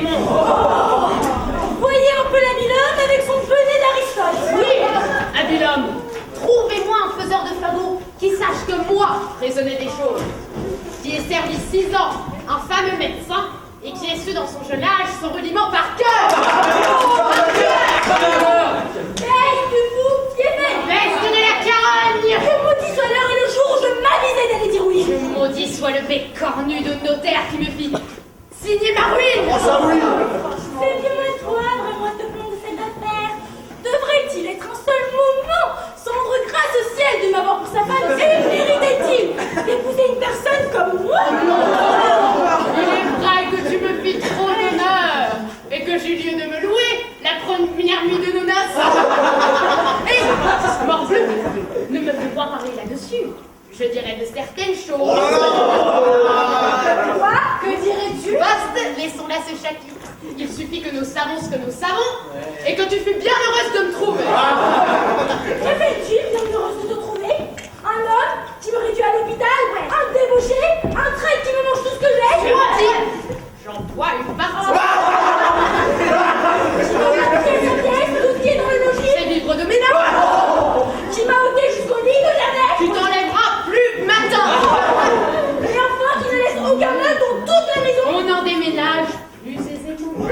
démons. Voyez un peu l'habile homme avec son bonnet d'Aristote. Oui, habile homme, trouvez-moi un faiseur de fagots qui sache que moi, raisonner des choses, qui ait servi 6 ans un fameux médecin et qui ait su dans son jeune âge son rudiment par cœur. Peste du fou qui est bête. Peste de la carogne. Que maudit soit l'heure et le jour où je m'avisais d'aller dire oui. Que maudit soit le bec cornu de notaire qui me fit signer ma ruine. C'est bien à toi, vraiment, te plaindre de cette affaire. Devrait-il être un seul moment sans rendre grâce au ciel de m'avoir pour sa femme et méritait-il d'épouser une personne comme moi? Il est vrai que tu me fis trop d'honneur et que j'eus lieu de me louer la première nuit de nos noces. Et, morbleu, ne me fais pas parler là-dessus. Je dirais de certaines choses. Quoi? Que dirais-tu? Basta, laissons-la se chacun. Il suffit que nous savons ce que nous savons et que tu fus bien heureuse de me trouver. Que fais-tu, bien heureuse de te trouver? Un homme qui me réduit à l'hôpital, un débauché, un traître qui me mange tout ce que j'ai. J'en bois une partie. Qui m'a ôté sa pièce, tout ce qui est dans le logis. C'est vivre de ménage. Qui m'a ôté jusqu'au lit de jamais. Tu t'enlèveras plus matin. Et enfin qui ne laisse aucun mal dans toute la maison. On en déménage plus aisément.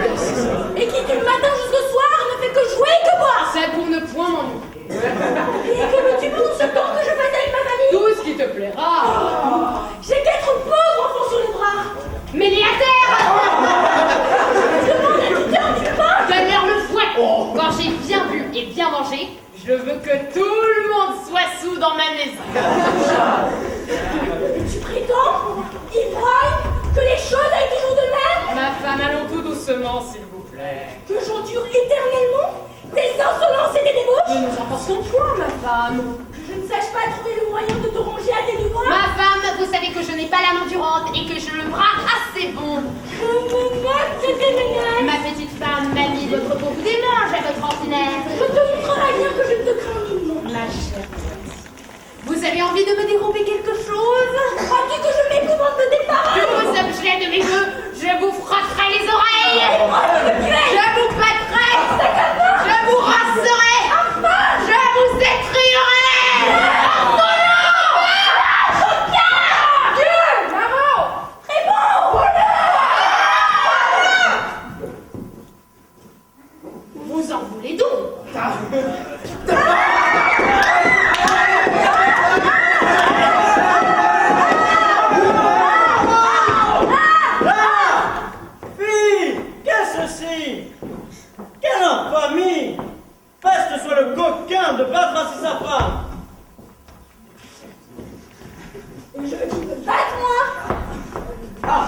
Et qui du matin jusqu'au soir ne fait que jouer et que boire. C'est pour ne point m'ennuyer. Et que veux-tu pour ce temps que je passe avec ma famille? Tout ce qui te plaira. J'ai qu'être pauvre enfant sur les bras. Mets-les à terre. Demande à qui tu penses. Donne-leur le fouet. Quand j'ai bien bu et bien mangé, je veux que tout le monde soit sous dans ma maison. Et tu prétends, ivrogne, que les choses aillent toujours de même? Ma femme, allons tout doucement, s'il vous plaît. Que j'endure éternellement des insolences et des débauches? Nous nous emportons quoi, ma femme? Que je ne sache pas trouver le moyen de te ranger à tes devoirs? Ma femme, vous savez que je n'ai pas l'âme endurante et que j'ai le bras assez bon. Je me moque de tes menaces. Ma petite femme m'a mis votre peau vous démange à votre ordinaire. Je te montrerai bien que je ne te crains nullement. Ma chère, vous avez envie de me dérober quelque chose? Crois-tu que je m'épouvante de tes paroles? Tous vos objets de mes jeux, je vous frotterai les oreilles. Je vous battrai. Je vous rasserai. Je vous étrillerai. Vous en voulez donc? Fille, qu'est-ce que c'est? Quelle infamie! Peste soit le coquin de battre ainsi sa femme! Et je veux qu'il me batte, moi. Ah!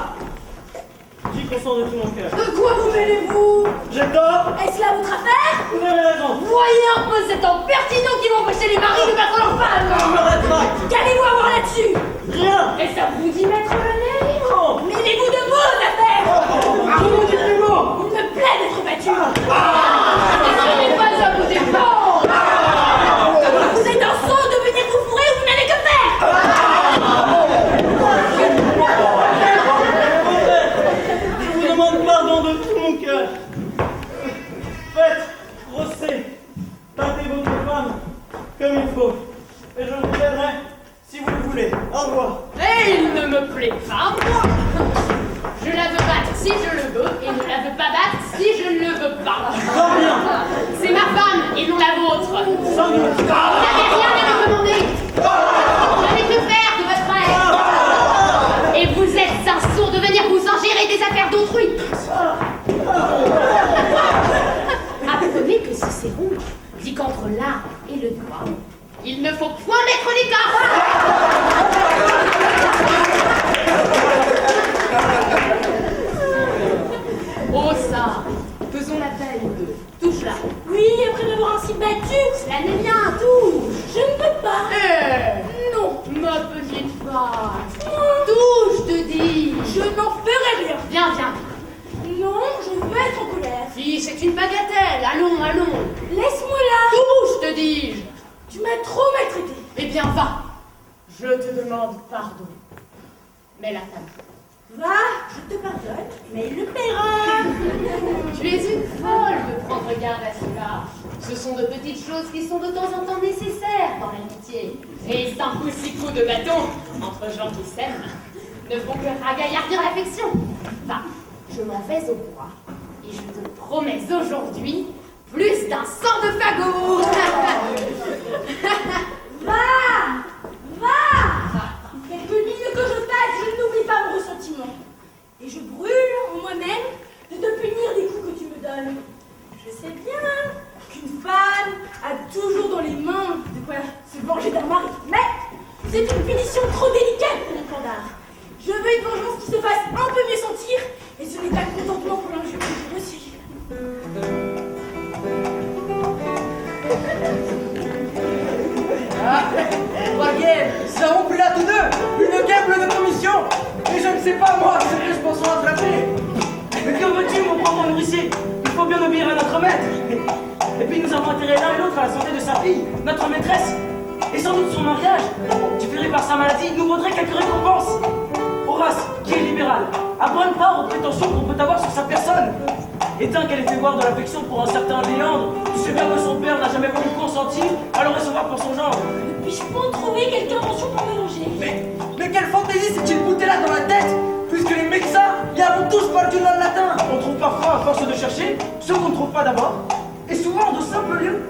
J'y consens de tout mon cœur. De quoi vous mêlez-vous? J'ai tort? Est-ce là votre affaire? Vous avez raison! Voyez un peu cet impertinent qui va empêcher les maris de battre leurs Je femmes. me rétracte! Qu'allez-vous avoir là-dessus? Rien! Et ça vous dit mettre le nez? Non! Mêlez-vous de vos affaires. Tout le monde est plus beau! Il me plaît d'être battu. Ce n'est pas à vous défendre. Vous êtes un sot de venir vous fourrer où vous n'avez que faire. Je vous demande pardon de tout mon cœur. Faites, brossez, tâtez votre femme comme il faut. Et je vous aiderai si vous le voulez. Au revoir. Et il ne me plaît pas, moi. Je la veux battre si je le veux et ne la veux pas battre si je ne le veux pas. Très bien. C'est ma femme et non la vôtre. Sans doute. Vous n'avez rien à me demander. Je n'ai que faire de votre aide. Et vous êtes un sourd de venir vous ingérer des affaires d'autrui. Apprenez que Cicéron dit qu'entre l'art et le droit, il ne faut point mettre l'écart. Oh ça, faisons la taille, nous deux. Touche-la. Oui, après m'avoir ainsi battu. Cela n'est bien, touche. Je ne peux pas. Non, ma petite femme. Touche, te dis. Je n'en ferai rien. Viens, viens. Non, je veux être en colère. Si, c'est une bagatelle. Allons, allons. Laisse-moi là. Touche, te dis-je. Tu m'as trop maltraité. Eh bien, va. Je te demande pardon. Mais la femme. Va, je te pardonne, mais il le paiera. Tu es une folle de prendre garde à cela. Ce sont de petites choses qui sont de temps en temps nécessaires dans l'amitié. Et 5 ou 6 coups de bâton entre gens qui s'aiment ne font que ragaillardir l'affection. Va, je m'en vais au bois et je te promets aujourd'hui plus d'un sang de fagot. Va. Quelque ligne que je fasse, je n'oublie pas mon ressentiment. Et je brûle en moi-même de te punir des coups que tu me donnes. Je sais bien qu'une femme a toujours dans les mains de quoi se venger d'un mari, mais c'est une punition trop délicate pour mon Pandare. Je veux une vengeance qui se fasse un peu mieux sentir, et ce n'est pas le contentement pour l'injure que j'ai reçue. Ah, Wagel, ça on là tous deux, une gamble de commission, et je ne sais pas moi, c'est que je pense en attraper. Mais que veux-tu, mon pauvre nourricier? Il faut bien obéir à notre maître. Et puis nous avons intérêt l'un et l'autre à la santé de sa fille, notre maîtresse. Et sans doute son mariage, différé par sa maladie, nous vaudrait quelques récompenses. Horace, qui est libéral, a bonne part aux prétentions qu'on peut avoir sur sa personne. Étant qu'elle était voir de l'affection pour un certain Léandre, tu sais bien que son père n'a jamais voulu consentir à le recevoir pour son genre. Ne puis-je pas trouver quelque invention pour me venger? Mais quelle fantaisie s'est-il bouté là dans la tête, puisque les médecins y avons tous perdu dans le latin. On trouve parfois, à force de chercher, ce qu'on ne trouve pas d'abord, et souvent de simples lieux.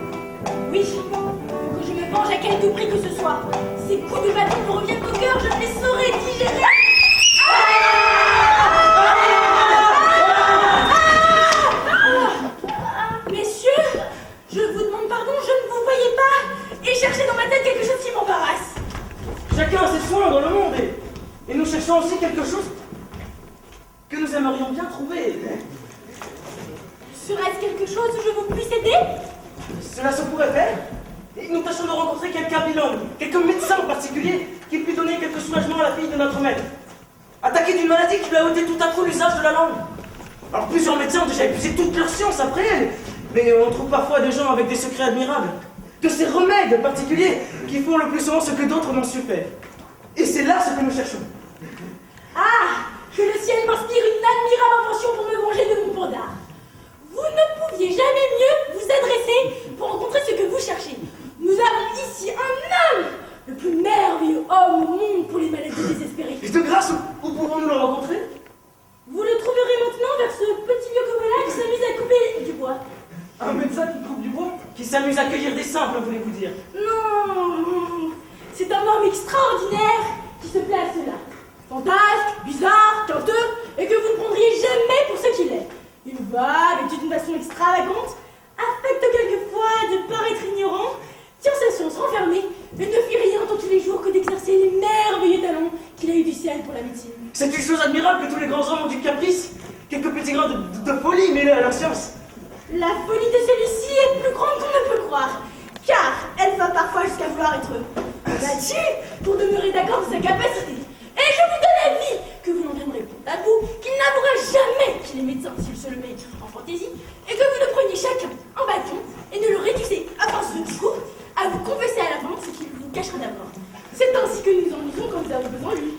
Oui, il faut que je me venge à quelque prix que ce soit. Ces coups de bâton me reviennent au cœur, je ne les saurais digérer. Messieurs, je vous demande pardon, je ne vous voyais pas et cherchais dans ma tête quelque chose qui m'embarrasse. Chacun a ses soins dans le monde, et nous cherchons aussi quelque chose que nous aimerions bien trouver. Serait-ce quelque chose où je vous puisse aider? Cela se pourrait faire. Et nous tâchons de rencontrer quelques habilhomme, quelques médecins en particulier, qui puissent donner quelques soulagements à la fille de notre maître. Attaquée d'une maladie qui lui a ôté tout à coup l'usage de la langue. Alors plusieurs médecins ont déjà épuisé toute leur science après elle, mais on trouve parfois des gens avec des secrets admirables, de ces remèdes particuliers qui font le plus souvent ce que d'autres n'ont su faire. Et c'est là ce que nous cherchons. Ah, que le ciel m'inspire une admirable invention pour me venger de mon Pandare. Vous ne pouviez jamais mieux vous adresser pour rencontrer ce que vous cherchez. Nous avons ici un homme, le plus merveilleux homme au monde pour les maladies désespérées. Et de grâce, où pouvons-nous le rencontrer? Vous le trouverez maintenant vers ce petit vieux coq-là qui s'amuse à couper du bois. Un médecin qui coupe du bois? Qui s'amuse à cueillir des simples, voulez-vous dire? Non, c'est un homme extraordinaire qui se plaît à cela. Fantasque, bizarre, honteux, et que vous ne prendriez jamais pour ce qu'il est. Il va, vêtu d'une façon extravagante, affecte quelquefois de paraître ignorant, tient sa science renfermée, et ne fait rien dans tous les jours que d'exercer les merveilleux talents qu'il a eu du ciel pour la médecine. C'est une chose admirable que tous les grands hommes ont du caprice, quelques petits grains de folie mêlés à leur science. La folie de celui-ci est plus grande qu'on ne peut croire, car elle va parfois jusqu'à vouloir être battue pour demeurer d'accord de sa capacité. Et je vous donne l'avis que vous n'en viendrez pas à bout, qu'il n'avouera jamais qu'il est médecin s'il se le met en fantaisie, et que vous le preniez chacun en bâton et ne le réduisez à force de discours à vous confesser à la fin ce qu'il vous cachera d'abord. C'est ainsi que nous en usons quand nous avons besoin de lui.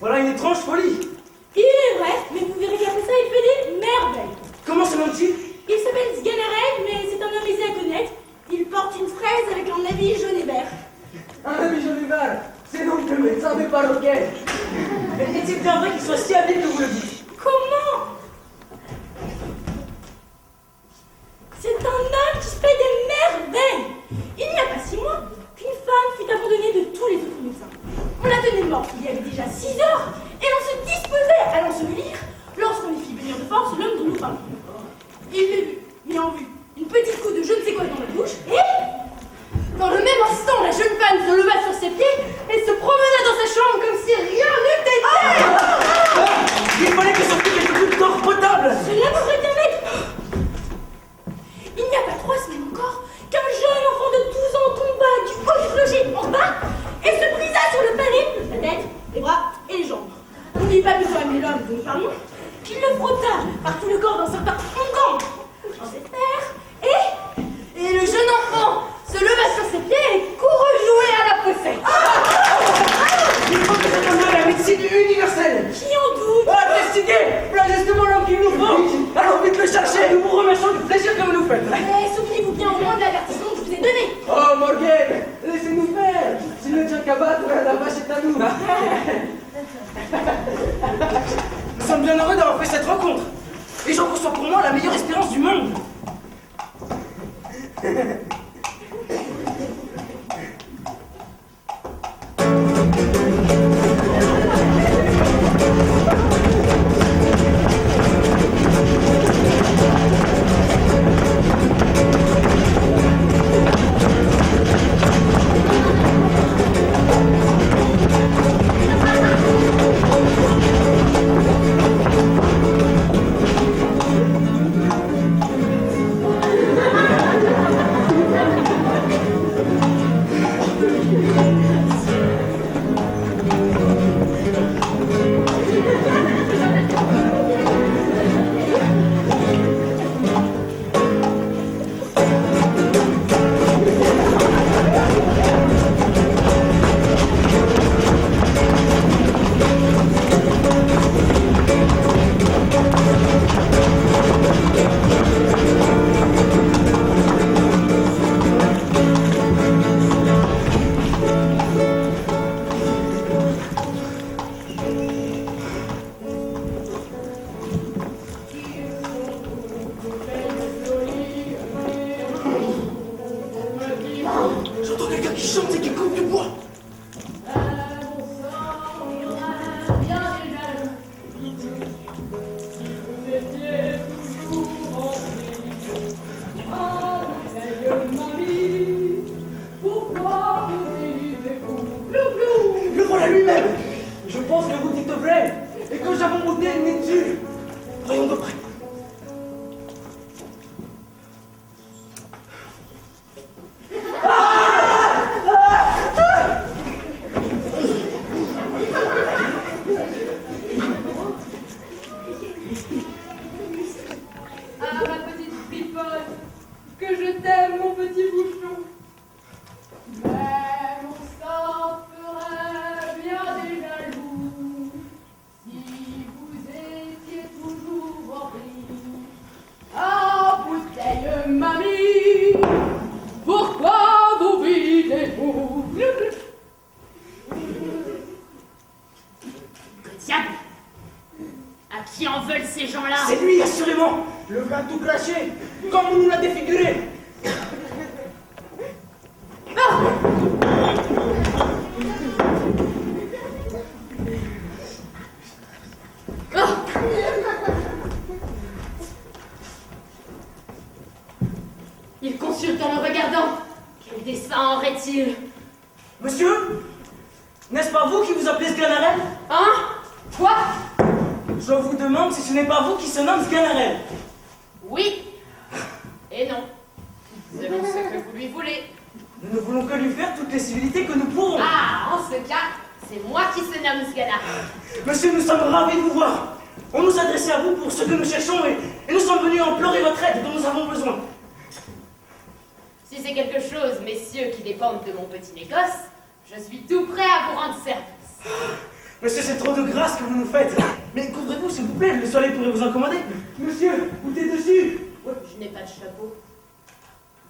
Voilà une étrange folie. Il est vrai, mais vous verrez qu'après ça, il fait des merveilles. Comment se nomme-t-il? Il s'appelle Sganarelle, mais c'est un homme aisé à connaître. Il porte une fraise avec un habit jaune et vert. Un ami Jolival, c'est donc le médecin des perroquets. Mais est-il bien vrai qu'il soit si habile que vous le dites? Comment? C'est un homme qui fait des merveilles. Il n'y a pas 6 mois qu'une femme fut abandonnée de tous les autres médecins. On la tenait morte il y avait déjà 6 heures et l'on se disposait à l'ensevelir lorsqu'on y fit venir de force l'homme dont nous parlons. Il l'a vu, mis en vue, une petite coup de je ne sais quoi dans la bouche et... Dans le même instant, la jeune femme se leva sur ses pieds et se promena dans sa chambre comme si rien n'eût été. Il fallait que sortit quelque goutte d'or potable. Cela pourrait permettre... Il n'y a pas 3 semaines encore qu'un jeune enfant de 12 ans tomba du haut du clocher en bas et se brisa sur le palais, la tête, les bras et les jambes. On n'y pas besoin amener l'homme dont nous parlons, qu'il le frotta par tout le corps d'un certain Ongan en cette terre Et le jeune enfant se leva sur ses pieds et courut jouer à la possède. Il faut que cet homme ait la médecine universelle. qui en doute. Investiguez. bien heureux d'avoir fait cette rencontre. Et j'en conçois pour moi la meilleure espérance du monde. J'entends quelqu'un qui chante et qui coupe du bois. Le voilà lui-même. Je pense que vous dites vrai et que j'avons monté une étude. Voyons de près. Ah, ma petite friponne, que je t'aime, mon petit bouchon. Mais mon sang ferait bien des jaloux si vous étiez toujours en vie. Ah, bouteille mamie, pourquoi vous videz-vous? Diable! À qui en veulent ces gens-là? C'est lui, assurément. Le vin tout craché, comme on nous l'a défiguré. Il consulte en me regardant. Quel dessein aurait-il? Monsieur, n'est-ce pas vous qui vous appelez Sganarelle? Hein? Quoi? Je vous demande si ce n'est pas vous qui se nomme Sganarelle. Oui et non. Selon ce que vous lui voulez. Nous ne voulons que lui faire toutes les civilités que nous pourrons. Ah, en ce cas, c'est moi qui se nomme Sgana. Monsieur, nous sommes ravis de vous voir. On nous adressait à vous pour ce que nous cherchons et nous sommes venus implorer votre aide dont nous avons besoin. Si c'est quelque chose, messieurs, qui dépendent de mon petit négoce, je suis tout prêt à vous rendre service. Monsieur, c'est trop de grâce que vous nous faites. Mais couvrez-vous, s'il vous plaît, le soleil pourrait vous incommoder. Monsieur, goûtez dessus. Je n'ai pas de chapeau.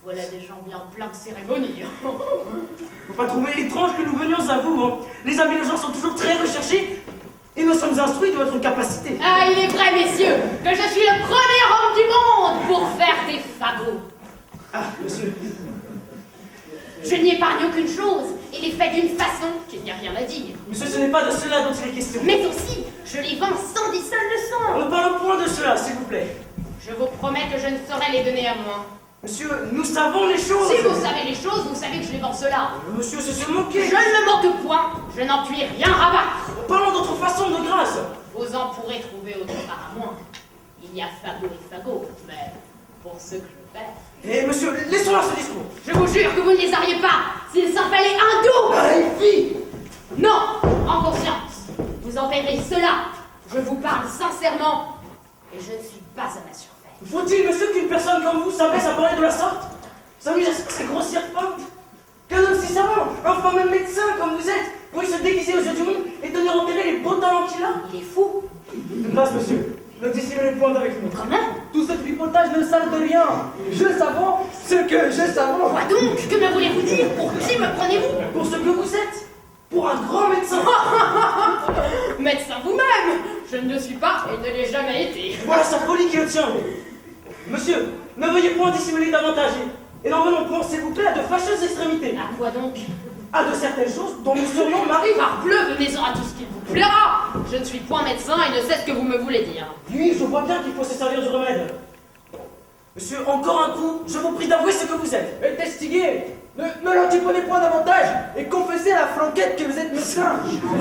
Voilà des gens bien pleins de cérémonie. Faut pas trouver étrange que nous venions à vous. Hein. Les amis, les gens sont toujours très recherchés et nous sommes instruits de votre capacité. Ah, il est vrai, messieurs, que je suis le premier homme du monde pour faire des fagots. Ah, monsieur. Je n'y épargne aucune chose et les fais d'une façon qu'il n'y a rien à dire. Monsieur, ce n'est pas de cela dont il est question. Mais aussi, je les vends sans dissonne le sang. On ne parle point de cela, s'il vous plaît. Je vous promets que je ne saurais les donner à moi. Monsieur, nous savons les choses. Si vous savez les choses, vous savez que je les vends cela. Monsieur, c'est se moquer. Je ne me moque point, je n'en puis rien rabattre. Parlons d'autre façon, de grâce. Vous en pourrez trouver autre part à moi. Il y a fagot et fagot, mais pour ce que je fais... Eh, monsieur, laissons-là ce discours. Je vous jure que vous ne les auriez pas s'il s'en fallait un double. Allez, fille. Non, en conscience, vous en paierez cela. Je vous parle sincèrement et je ne suis pas à ma surveille. Faut-il, monsieur, qu'une personne comme vous s'abaisse à parler de la sorte? S'amuse à cette grossière feinte? Qu'un homme si savant, un fameux médecin comme vous êtes, pourrait se déguiser aux yeux du monde et tenir enterrer les beaux talents qu'il a? Il est fou. De grâce, monsieur, ne dissimulez point avec nous. Quand même. Tout ce tripotage ne sert de rien. Je savons ce que je savons. Quoi donc? Que me voulez-vous dire? Pour qui me prenez-vous? Pour ce que vous êtes. Pour un grand médecin. Médecin vous-même. Je Je ne le suis pas et ne l'ai jamais été. Voilà sa folie qui le tient. Monsieur, ne veuillez point dissimuler davantage. Et n'en venons point, s'il vous plaît, à de fâcheuses extrémités. À quoi donc? À de certaines choses dont nous serions maris. Parbleu, venez-en à tout ce qu'il vous plaira. Je ne suis point médecin et ne sais ce que vous me voulez dire. Oui, je vois bien qu'il faut se servir du remède. Monsieur, encore un coup, je vous prie d'avouer ce que vous êtes. Investiguez, ne l'antiprenez point davantage et confessez à la flanquette que vous êtes médecin.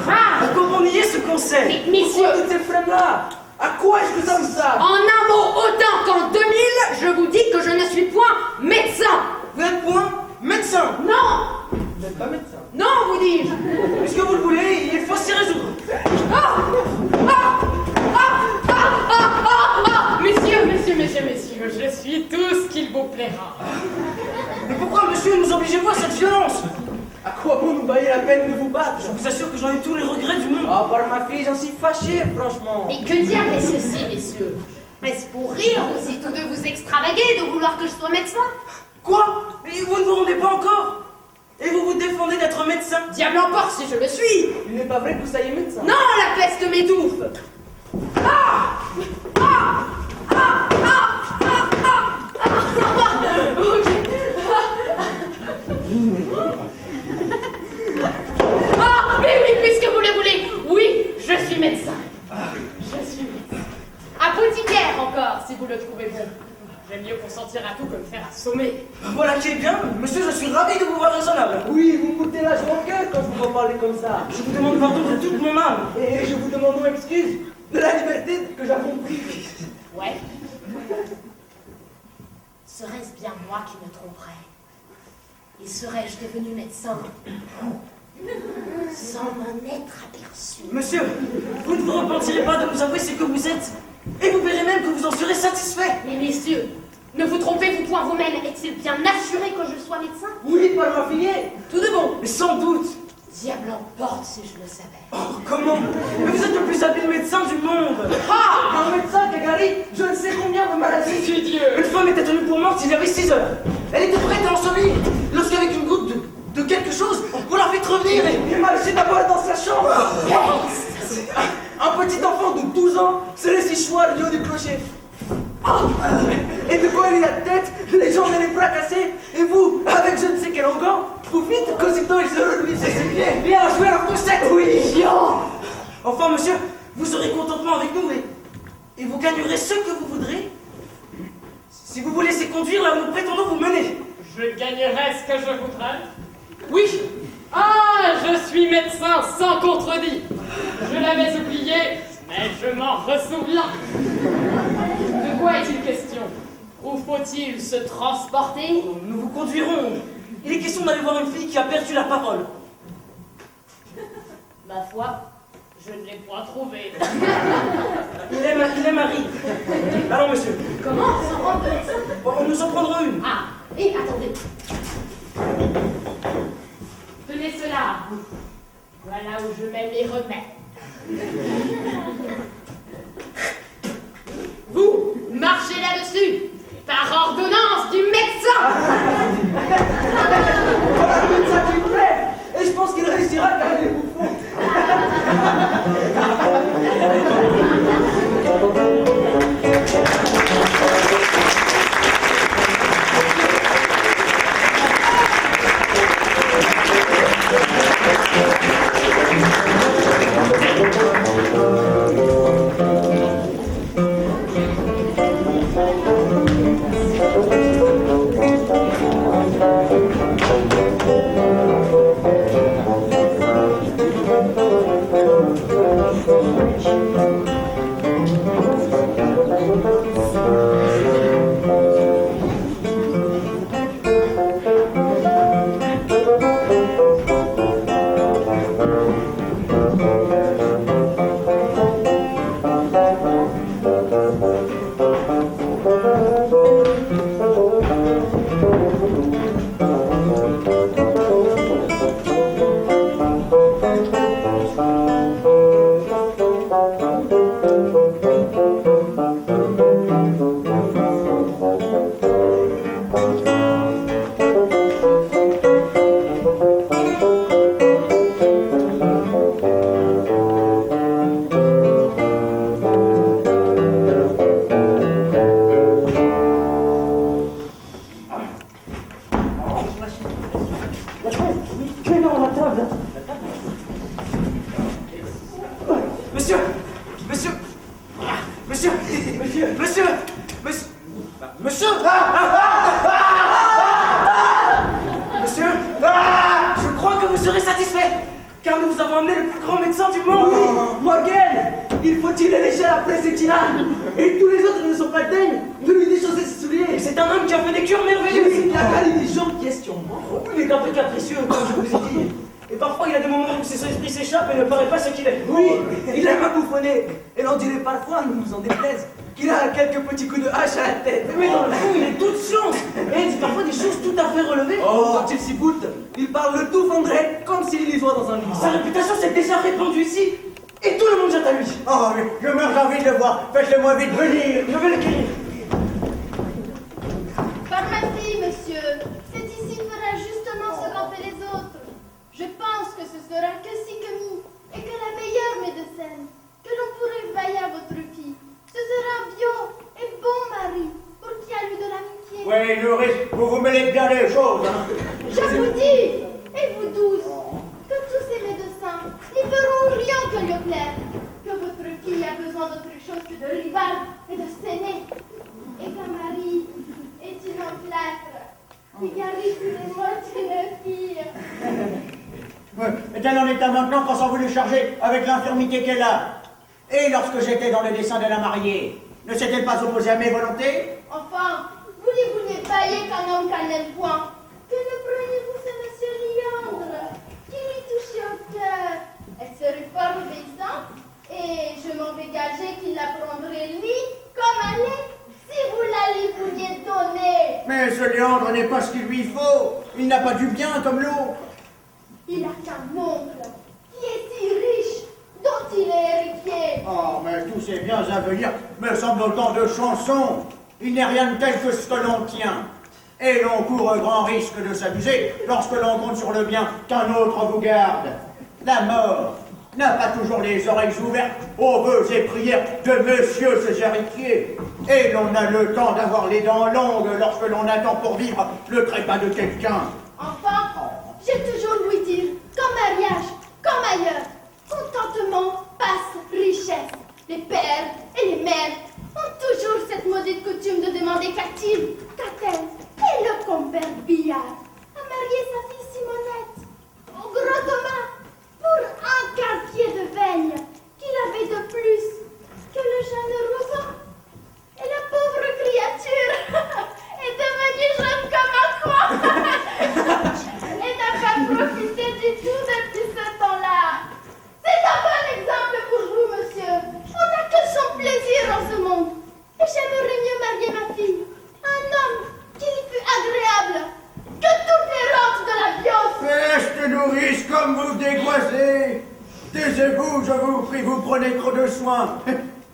Ah! Comment nier ce qu'on sait? Messieurs, Pourquoi toutes ces flammes-là? À quoi est-ce que ça vous sert? en un mot, autant qu'en 2000, je vous dis que je ne suis point médecin. Vous n'êtes point médecin. Non! Vous n'êtes pas médecin. Non, vous dis-je. Puisque vous le voulez, il faut s'y résoudre. Ah! Ah! Ah! Ah! Ah! Ah! Ah! Messieurs, je suis tout ce qu'il vous plaira. Mais pourquoi, monsieur, nous obligez-vous à cette violence? À quoi bon nous bailler la peine de vous battre? Je vous assure que j'en ai tous les regrets du monde. Ah, par ma fille, j'en suis fâché, franchement. Et que diable est ceci, messieurs? Est-ce pour rire ou si tous deux vous extravagez de vouloir que je sois médecin? Quoi? Et vous ne vous rendez pas encore? Et vous vous défendez d'être médecin? Diable emporte si je le suis! Il n'est pas vrai que vous soyez médecin. Non, la peste m'étouffe! Ah! Ah! Ah! Ah! Ah! Ah! Ah! Ok. Ah! Mais oui, puisque vous le voulez! Oui, je suis médecin! Je suis médecin. Apothicaire encore, si vous le trouvez bon. J'aime mieux consentir à tout que me faire assommer. Voilà qui est bien. Monsieur, je suis ravi de vous voir raisonnable. Oui, vous me coûtez la joie au cœur quand je vous en parlez comme ça. Je vous demande pardon de toute mon âme. Et je vous demande excuse de la liberté que j'avons prise. Ouais. Serait-ce bien moi qui me tromperais? Et serais-je devenu médecin sans m'en être aperçu? Monsieur, vous ne vous repentirez pas de nous avouer ce que vous êtes. Et vous verrez même que vous en serez satisfait. Mais messieurs, ne vous trompez-vous point vous-même? Est-il bien assuré que je sois médecin? Oui, par ma fille. Tout de bon. Mais sans doute. Diable emporte si je le savais. Oh, comment? Mais vous êtes le plus habile médecin du monde. Ah! Un médecin qui a guéri je ne sais combien de maladies. C'est Dieu! Une femme était tenue pour morte il y avait 6 heures. Elle était prête à ensevir. Lorsqu'avec une goutte de quelque chose, vous la faites revenir et... Il marchait d'abord dans sa chambre. Un petit enfant de 12 ans se laisse échoir du haut du clocher. Et de quoi il a la tête, les jambes et les bras cassés, et vous, avec je ne sais quel onguent, vous vite qu'aussitôt il se relevait sur ses pieds. Bien joué la poussette. Oui, Enfin, monsieur, vous aurez contentement avec nous et vous gagnerez ce que vous voudrez. Si vous vous laissez conduire là où nous prétendons vous mener. Je gagnerai ce que je voudrais. Oui! Ah! Je suis médecin sans contredit. Je l'avais oublié, mais je m'en ressouviens. De quoi est-il question? Où faut-il se transporter? Nous vous conduirons. Il est question d'aller voir une fille qui a perdu la parole. Ma foi, je ne l'ai point trouvé. Il aime Harry. Allons, monsieur. Comment s'en rendre médecin? Bon, nous en prendrons une. Ah! Et attendez. Tenez cela. Voilà où je mets mes remèdes. Vous, marchez là-dessus, par ordonnance du médecin. voilà le médecin qui me plaît. Et je pense qu'il réussira à garder les bouffons. Monsieur, monsieur, monsieur, monsieur, Je crois que vous serez satisfait, car nous vous avons amené le plus grand médecin du monde. Morgan, il faut-il léger la Presentina? Et tous les autres ne sont pas dignes de lui déchausser ses souliers. C'est un homme qui a fait des cures merveilleuses. Il n'y a pas les gens en question. Il est un peu capricieux, comme je vous ai dit. Et parfois, il a des moments où ses esprits s'échappent et ne paraît pas ce qu'il est. Oui, il aime à bouffonner. Et l'on dirait parfois, ne nous en déplaise, qu'il a quelques petits coups de hache à la tête. Mais dans le fond, il est toute chance. Et il dit parfois des choses tout à fait relevées. Oh, quand il s'y goûte, il parle le tout fondrait comme s'il lisoit dans un livre. Sa réputation s'est déjà répandue ici. Et tout le monde vient à lui. Oh, mais je meurs d'envie de le voir. Faites-le-moi vite venir. Je vais le guérir. Pharmacie, monsieur. Cet ici fera justement ce qu'ont fait les autres. Je pense que ce sera que si que mi, et que la meilleure médecine que l'on pourrait bailler à votre fille, ce sera bio et bon mari, pour qui a eu de l'amitié. Oui, Nourrice, vous mêlez bien les choses, hein. Je vous dis, et vous tous, que tous ces médecins n'y feront rien que le plaire, que votre fille a besoin d'autre chose que de rival et de séné, et qu'un mari est une emplâtre qui guérit tous les maux d'une fille. Elle en est à maintenant qu'on s'en voulait charger avec l'infirmité qu'elle a. Et lorsque j'étais dans le dessein de la marier, ne s'est-elle pas opposée à mes volontés? Enfin, vous ne vouliez bailler qu'un homme qu'elle n'aime point. Que ne preniez-vous ce monsieur Liandre, qui lui touchait au cœur? Elle serait fort obéissante, et je m'en vais gager qu'il la prendrait lui comme elle est, si vous la lui vouliez donner. Mais ce Léandre n'est pas ce qu'il lui faut. Il n'a pas du bien comme l'autre. Il a qu'un oncle, qui est si riche, dont il est héritier. Oh, mais tous ces biens à venir me semblent autant de chansons. Il n'est rien de tel que ce que l'on tient. Et l'on court grand risque de s'abuser lorsque l'on compte sur le bien qu'un autre vous garde. La mort n'a pas toujours les oreilles ouvertes aux vœux et prières de monsieur ses héritiers. Et l'on a le temps d'avoir les dents longues lorsque l'on attend pour vivre le trépas de quelqu'un. Enfin, j'ai toujours ouï dire qu'en mariage, comme ailleurs, contentement passe richesse. Les pères et les mères ont toujours cette maudite coutume de demander qu'a-t-il, qu'a-t-elle, et le compère Billard a marié sa fille Simonette au gros Thomas pour un quartier de veine qu'il avait de plus que le jeune Rosan. Et la pauvre créature est devenue jeune comme un croix et n'a pas profité du tout depuis ce temps-là. C'est un bon exemple pour vous, monsieur. On n'a que son plaisir en ce monde. Et j'aimerais mieux marier ma fille à un homme qui lui fût agréable que toutes les rentes de la bios. Peste nourrice comme vous dégoisez. Taisez-vous, je vous prie, vous prenez trop de soin.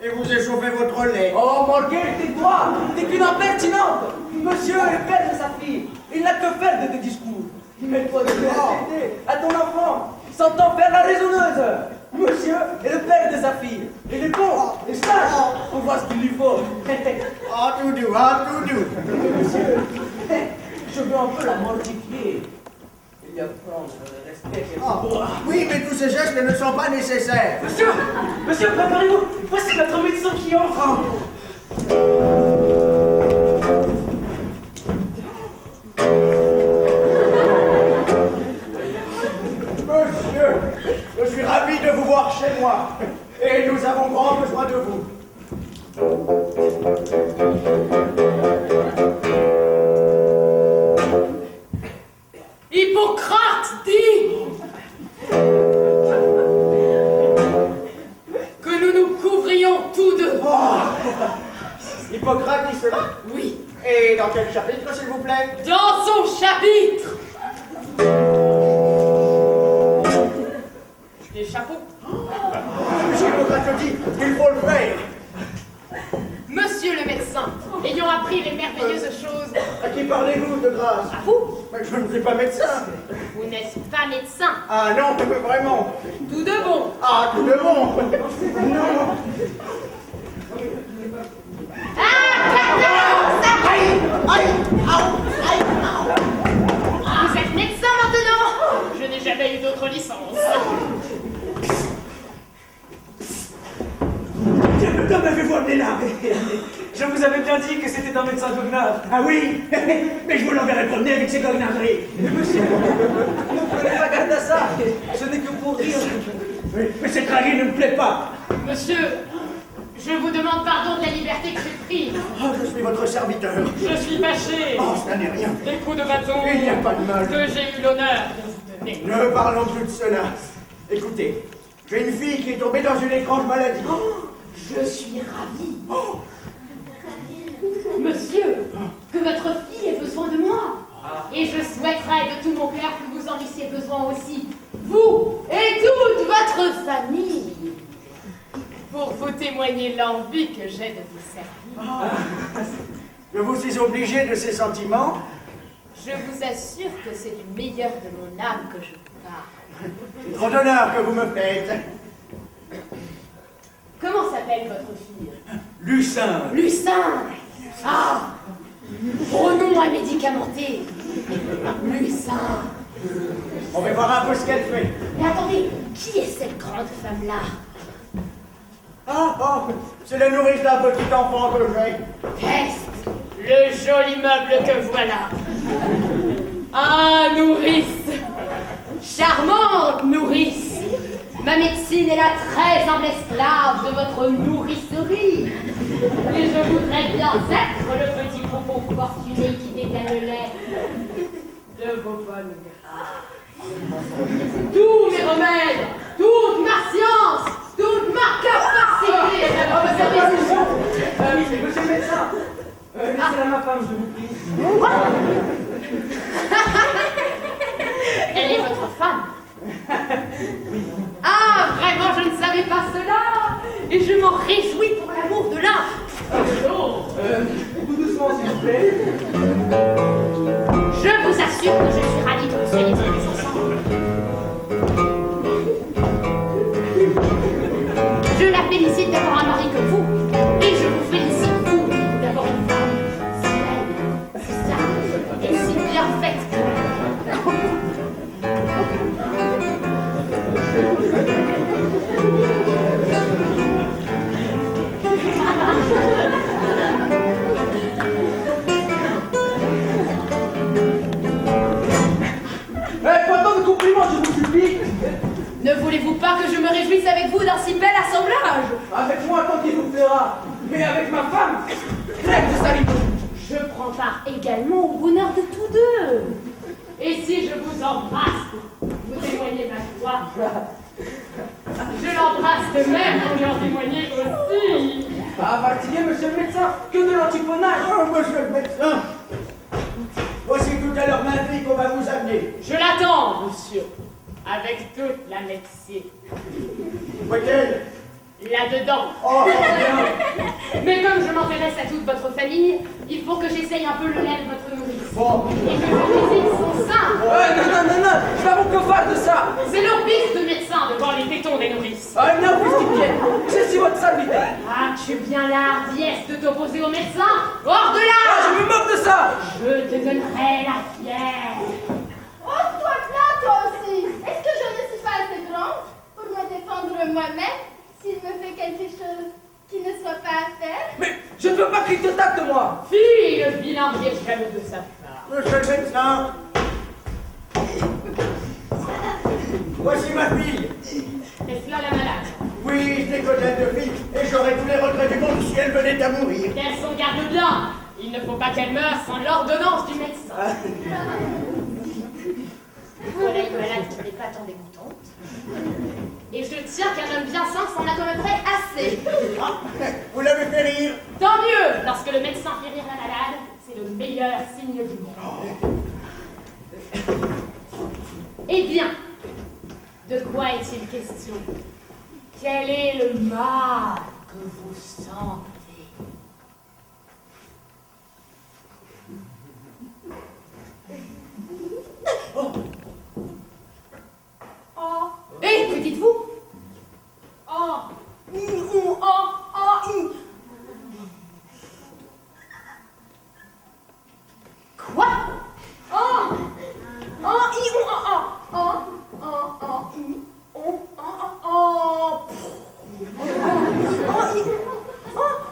Et vous échauffez votre lait. Oh, Morgan, tais-toi! T'es qu'une impertinente! Monsieur est le père de sa fille. Il n'a que faire de tes discours. Mets-toi de l'autorité à ton enfant, sans t'en faire la raisonneuse. Monsieur est le père de sa fille. Il est bon et sage. On voit ce qu'il lui faut. Ah, tout doux, ah, tout doux. Monsieur, je veux un peu la mortifier. Il y a prendre le respect qu'elle Ah, oui, mais tous ces gestes ne sont pas nécessaires. Monsieur, préparez-vous. Voici notre médecin qui entre. Monsieur, je suis ravi de vous voir chez moi. Et nous avons grand besoin de vous. Hippocrate dit que nous nous couvrions tous deux. Hippocrate dit cela. Oui, Et dans quel chapitre, s'il vous plaît? dans son chapitre. Les chapeaux. Monsieur Hippocrate dit qu'il faut le faire. Monsieur le médecin, ayant appris les merveilleuses choses, À qui parlez-vous, de grâce? à vous, Mais je ne suis pas médecin. vous n'êtes pas médecin. Ah non, vraiment. Tout de bon. Ah, tout de bon. Non. Vous êtes médecin maintenant. Je n'ai jamais eu d'autre licence. Quel homme avez-vous vois venez là. Je vous avais bien dit que c'était un médecin goguenard. Ah oui, mais je vous l'enverrai promener avec ses goguenarderies. Monsieur, ne prenez pas garde à ça. Ce n'est que pour rire. Oui, mais cette raillerie ne me plaît pas. Monsieur, je vous demande pardon de la liberté que j'ai prise. Oh, je suis votre serviteur. Je suis fâché Oh, ça n'est rien. des coups de bâton Il n'y a pas de mal. que j'ai eu l'honneur de vous donner. Ne parlons plus de cela. Écoutez, j'ai une fille qui est tombée dans une étrange maladie. Je suis ravie. Monsieur, que votre fille ait besoin de moi. Et je souhaiterais de tout mon cœur que vous en eussiez besoin aussi, vous et toute votre famille, pour vous témoigner l'envie que j'ai de vous servir. Je vous suis obligé de ces sentiments. Je vous assure que c'est du meilleur de mon âme que je vous parle. C'est trop d'honneur que vous me faites. Comment s'appelle votre fille? Lucin. Lucin. Ah, pronom à médicamenter. Lucin. On va voir un peu ce qu'elle fait. Mais attendez, qui est cette grande femme-là? Ah, oh, c'est la nourrice d'un petit enfant que j'ai. Peste, le joli meuble que voilà. Ah, nourrice. Charmante nourrice. Ma médecine est la très humble esclave de votre nourricerie. Et je voudrais bien être le petit propos fortuné qui détient le lait de vos bonnes grâces. Tous mes remèdes, toute ma science, toute ma capacité est à votre service. Monsieur le médecin, laissez-la ma femme, je vous prie. Elle est votre femme. Ah, vraiment, je ne savais pas cela. Et je m'en réjouis pour l'amour de l'un. Tout doucement, s'il vous plaît. Je vous assure que je suis ravie que vous soyez venus ensemble. Je la félicite d'avoir un mari comme vous. Et je vous félicite, vous, d'avoir une femme si belle, si sage et si bien faite que Pas tant de compliments, je vous supplie. Ne voulez-vous pas que je me réjouisse avec vous d'un si bel assemblage? Avec moi, tant qu'il vous plaira. Mais avec ma femme, crève de salive. Je prends part également au bonheur de tous deux. Et si je vous embrasse, vous témoignez ma joie. Je l'embrasse de même pour lui en témoigner aussi. Ah, Martinier, monsieur le médecin, que de l'antiponnage. Oh, monsieur le médecin. Voici tout à l'heure ma fille qu'on va vous amener. Je l'attends, monsieur, avec toute la médecine. Où est-elle? Là-dedans. Oh, bien. Mais comme je m'intéresse à toute votre famille, il faut que j'essaye un peu le lait de votre nourrice. Bon. Et que je visite son sein. Non, nous n'avons que faire de ça. C'est leur fils de médecin de voir les tétons des nourrices. Ah, bien, puisqu'il vient. Je suis votre serviteur. Ah, tu bien la hardiesse de t'opposer au médecin? Hors de là! Ah, je me moque de ça. Je te donnerai la fière. Oh, toi là, toi aussi. Est-ce que je ne suis pas assez grande pour me défendre moi-même s'il me fait quelque chose qui ne soit pas à faire? Mais je ne veux pas qu'il te tacte, moi. Fille, le vilain vieil jaloux de sa part. Monsieur le médecin. Voici ma fille. Est-ce là la malade? Oui, je n'ai que de fille et j'aurais tous les regrets du monde si elle venait à mourir. Qu'elle s'en garde bien. Il ne faut pas qu'elle meure sans l'ordonnance du médecin. Voilà une malade qui n'est pas tant dégoûtante. Et je tiens qu'un homme bien sain s'en accommoderait assez. Ah, vous l'avez fait rire. Tant mieux. Lorsque le médecin fait rire la malade, c'est le meilleur signe du monde. Eh bien, de quoi est-il question? Quel est le mal que vous sentez? Oh, Eh, que dites-vous? oh, oh, oh, Quoi? oh, oh, oh, oh, oh, oh, oh, oh, oh, oh, oh,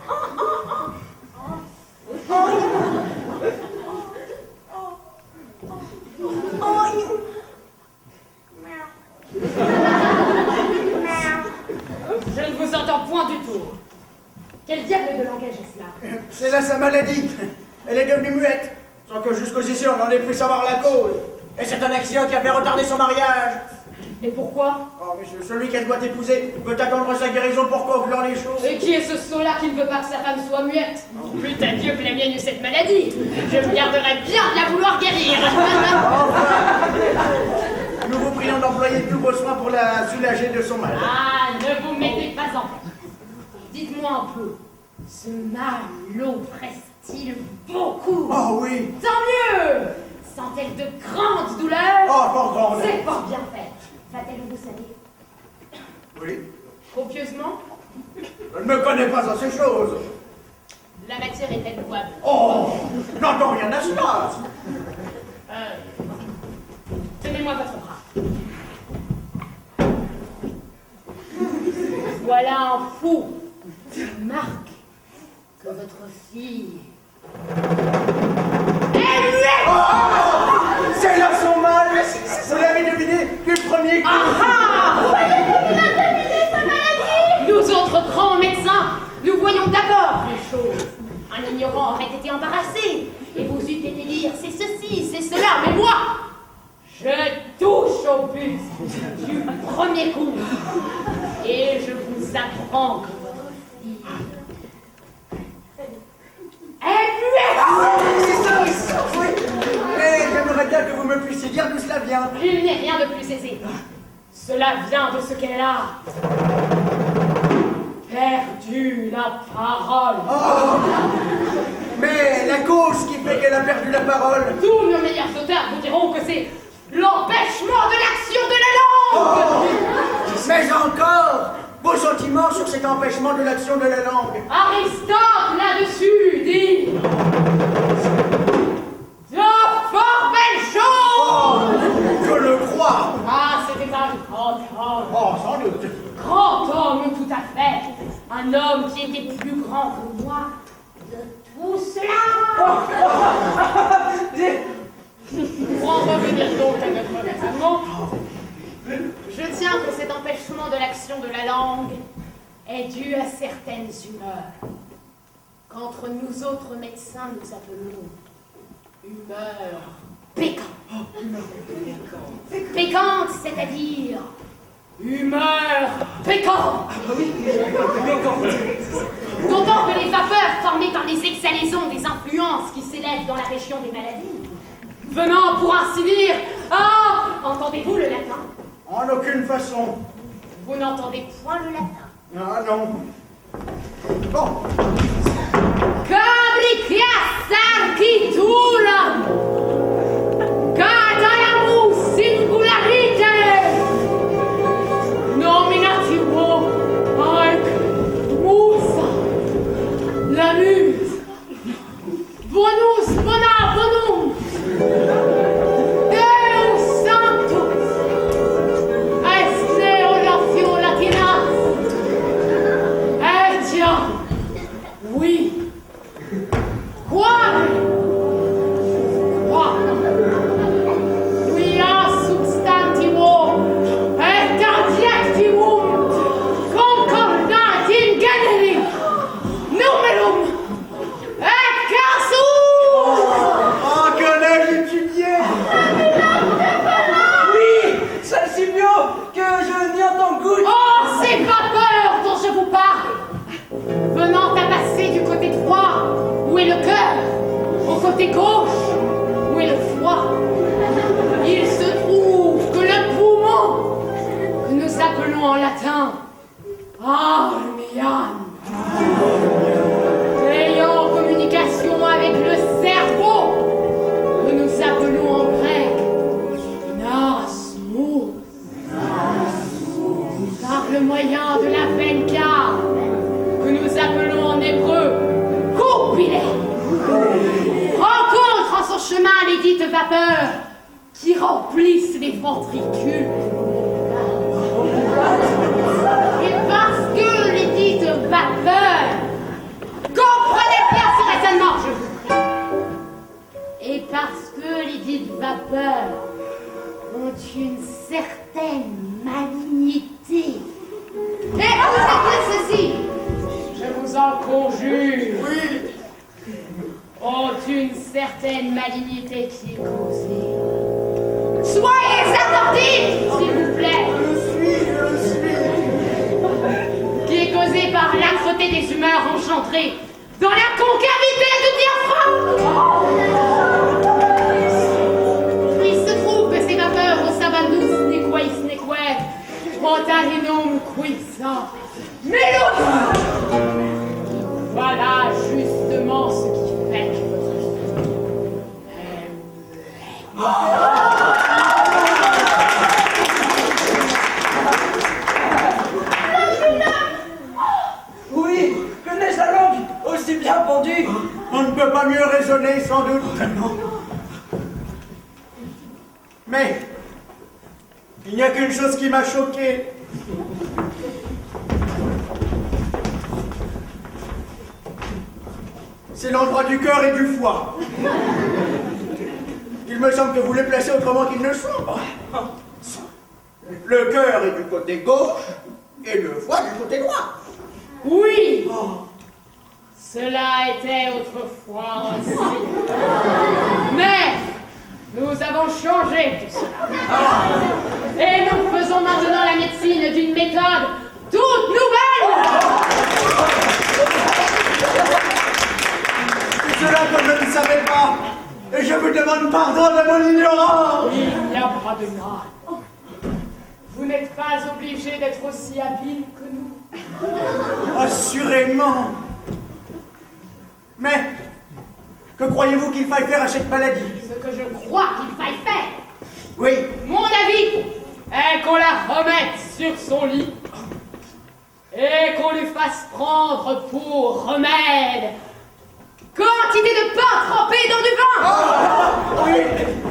langage est cela? C'est là sa maladie. Elle est devenue muette, sans que jusqu'aux ici on en ait pu savoir la cause. Et c'est un accident qui a fait retarder son mariage. Et pourquoi? Oh, monsieur, celui qu'elle doit épouser veut attendre sa guérison pour conclure les choses. Et qui est ce sot-là qui ne veut pas que sa femme soit muette? Plût à Dieu que la mienne eut cette maladie. Je me garderais bien de la vouloir guérir. Nous vous prions d'employer tous vos soins pour la soulager de son mal. Ah, ne vous mettez pas en tête. Dites-moi un peu, ce mal l'oppresse-t-il beaucoup? Oh oui. Tant mieux! Sent-elle de grandes douleurs? Oh, fort grande. C'est fort bien fait. Va-t-elle où vous savez? Oui. Copieusement? Je ne me connais pas à ces choses. La matière est-elle louable? Oh, n'entends rien à cela. Tenez-moi votre bras. Voilà un fou qui marque que votre fille est muette. Oh, c'est là son mal. Vous l'avez deviné du premier coup. Nous autres grands médecins, nous voyons d'abord les choses. Un ignorant aurait été embarrassé et vous eûtes été dire c'est ceci, c'est cela, mais moi, je touche au but du premier coup et je vous apprends que votre fille est muette. C'est ça, oui. Mais j'aimerais bien que vous me puissiez dire d'où cela vient. Il n'est rien de plus aisé. Cela vient de ce qu'elle a perdu la parole. Oh, mais la cause qui fait qu'elle a perdu la parole. Tous nos meilleurs auteurs vous diront que c'est l'empêchement de l'action de la langue. Mais encore, vos sentiments sur cet empêchement de l'action de la langue. Aristote, là-dessus, dit de fort belles choses. Oh, je le crois. Ah, c'était un grand homme. Oh, sans doute. Grand homme, tout à fait. Un homme qui était plus grand que moi. De tout cela. Pour en revenir donc à notre raisonnement, je tiens que cet empêchement de l'action de la langue est dû à certaines humeurs, qu'entre nous autres médecins nous appelons humeurs pécantes. Pécantes, c'est-à-dire humeur pécante. D'autant que les vapeurs formées par les exhalaisons des influences qui s'élèvent dans la région des maladies, venant pour ainsi dire, ah, entendez-vous le latin? En aucune façon. Vous n'entendez point le latin. Ah non. Bon. Cabricias architulam, catalamus singularite, nominativo haec musa, la muse, bonus bona bonum, Deus sanctus, esse oratio latinas, etiam, oui, quam, quia substantivo et adjectivum concordat in generi numerum et casus. Oh, que l'ai-je étudié. Oui, ça le si bien que je n'y entends goutte. Oh, ces vapeurs dont je vous parle, venant à passer du côté droit, où est le cœur, au côté gauche, où est le foie, il se trouve que le poumon, que nous appelons en latin armian, ayant communication avec le cerveau, que nous appelons en grec nasmus, par le moyen de la veine cave, que nous appelons en hébreu coupilé, rencontre en son chemin les dites vapeurs qui remplissent les ventricules. Et parce que les dites vapeurs, comprenez bien ce raisonnement, je vous prie, et parce que les dites vapeurs ont une certaine malignité, et vous êtes ceci, je vous en conjure, certaine malignité qui est causée. Soyez attentifs, s'il vous plaît. Je suis. Qui est causée par l'âcreté des humeurs enchantées dans la concavité du diaphragme. Il se trouve que ces vapeurs au sabandus nequeis neque, montalinum quissa, melus. Voilà justement ce qui fait que votre vie Oui, que n'est-ce la langue aussi bien pendue? On ne peut pas mieux raisonner, sans doute. Non. Mais, il n'y a qu'une chose qui m'a choqué. C'est l'endroit du cœur et du foie. Il me semble que vous les placez autrement qu'ils ne sont. Le cœur est du côté gauche et le foie du côté droit. Oui, cela était autrefois aussi. Mais nous avons changé tout cela. Et nous faisons maintenant la médecine d'une méthode toute nouvelle. C'est cela que je ne savais pas. Et je vous demande pardon de mon ignorance. Il n'y a pas de mal. Vous n'êtes pas obligé d'être aussi habile que nous. Assurément. Mais, que croyez-vous qu'il faille faire à cette maladie? Ce que je crois qu'il faille faire, Oui, mon avis, est qu'on la remette sur son lit et qu'on lui fasse prendre pour remède quantité de pain trempé dans du vin. oui,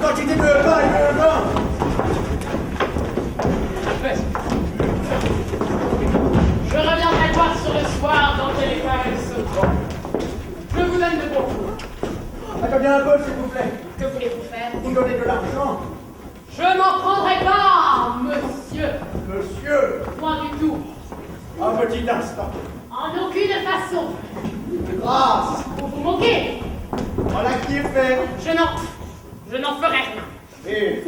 quantité de pain et de vin. Je reviendrai voir sur le soir dans quel état elle se trouve. Je vous donne de bon. Attendez un peu, s'il vous plaît. Que voulez-vous faire? Vous me donnez de l'argent. Je m'en prendrai pas, monsieur. Monsieur, Point du tout. un petit instant. En aucune façon. Grâce. Vous vous moquez. Voilà qui est fait. Je n'en ferai rien. Et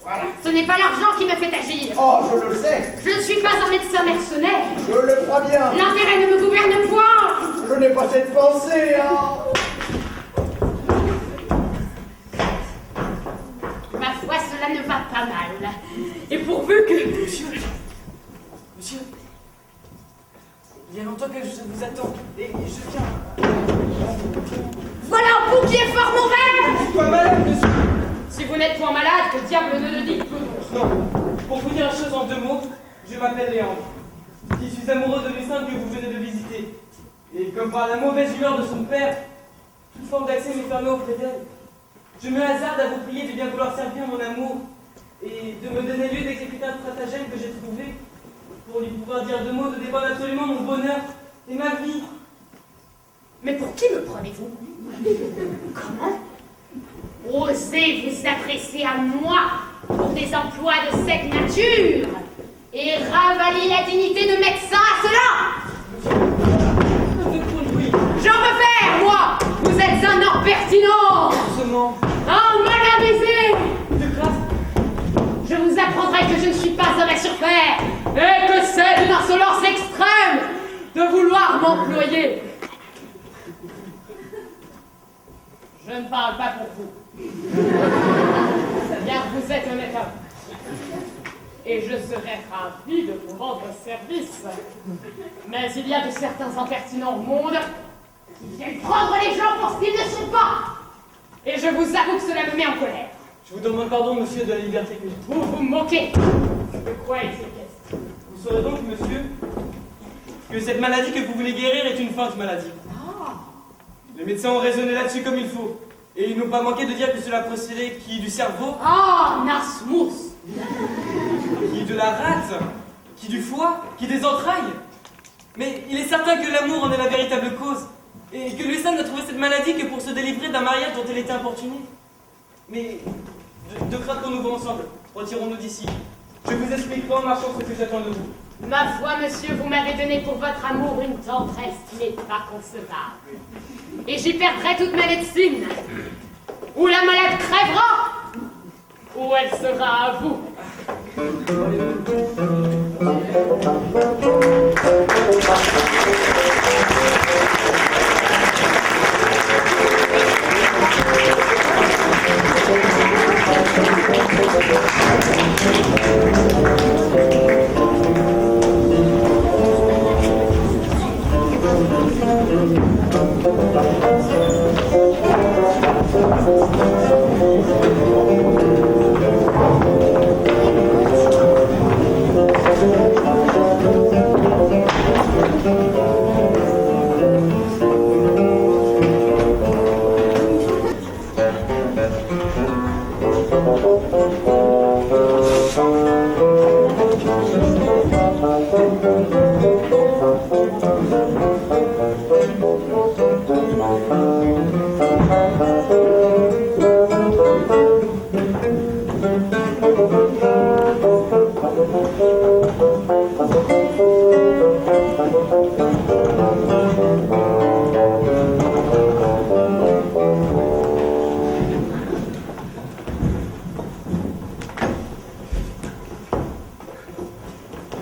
voilà. Ce n'est pas l'argent qui me fait agir. Oh, je le sais. Je ne suis pas un médecin mercenaire. Je le crois bien. L'intérêt ne me gouverne point. Je n'ai pas cette pensée, hein. Ma foi, cela ne va pas mal. Et pourvu que... Monsieur, il y a longtemps que je vous attends, et je viens. Voilà un pouls qui est fort mauvais. Je suis pas malade, monsieur. Si vous n'êtes point malade, que diable ne le dites que Non. Pour vous dire la chose en 2 mots, je m'appelle Léandre. Je suis amoureux de Lucin que vous venez de visiter. Et comme par la mauvaise humeur de son père, toute forme d'accès m'est fermée auprès d'elle. Je me hasarde à vous prier de bien vouloir servir mon amour et de me donner lieu d'exécuter un stratagème que j'ai trouvé pour lui pouvoir dire 2 mots de dépendre absolument mon bonheur et ma vie. Mais pour qui me prenez-vous? Comment? Osez vous adresser à moi pour des emplois de cette nature et ravaler la dignité de médecin à cela? J'en veux faire, moi! Vous êtes un impertinent! Doucement. Un mal avisé! De grâce. Je vous apprendrai que je ne suis pas un surfaire et que c'est d'une insolence extrême de vouloir m'employer. Je ne parle pas pour vous, car vous êtes honnête homme. Et je serais ravi de vous rendre service. Mais il y a de certains impertinents au monde qui viennent prendre les gens pour ce qu'ils ne sont pas. Et je vous avoue que cela me met en colère. Je vous demande pardon, monsieur, de la liberté que j'ai. Vous vous moquez. De quoi il s'est question? Vous saurez donc, monsieur, que cette maladie que vous voulez guérir est une feinte maladie. Les médecins ont raisonné là-dessus comme il faut. Et ils n'ont pas manqué de dire que cela procédait qui du cerveau, Ah, Nasmus! qui de la rate, qui du foie, qui des entrailles. Mais il est certain que l'amour en est la véritable cause. Et que Lucin n'a trouvé cette maladie que pour se délivrer d'un mariage dont elle était importunée. Mais, de crainte qu'on nous voit ensemble, retirons-nous d'ici. Je vous expliquerai en marchant ce que j'attends de vous. Ma foi, monsieur, vous m'avez donné pour votre amour une tendresse qui n'est pas concevable. et j'y perdrai toute ma médecine. Ou la malade crèvera, ou elle sera à vous.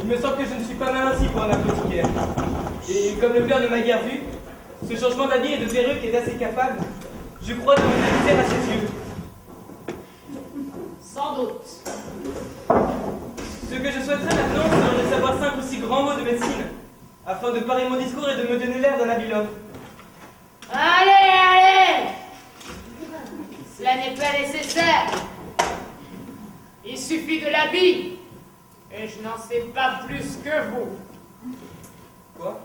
Il me semble que je ne suis pas mal ainsi pour un apothicaire. Et comme le père ne m'a guère vu, ce changement d'habit et de perruque est assez capable, je crois, de me satisfaire à ses yeux. Sans doute. Ce que je souhaiterais maintenant, serait de savoir 5 ou 6 grands mots de médecine, afin de parer mon discours et de me donner l'air d'un habile homme. Allez, allez! Cela n'est pas nécessaire. Il suffit de l'habit. Et je n'en sais pas plus que vous. Quoi?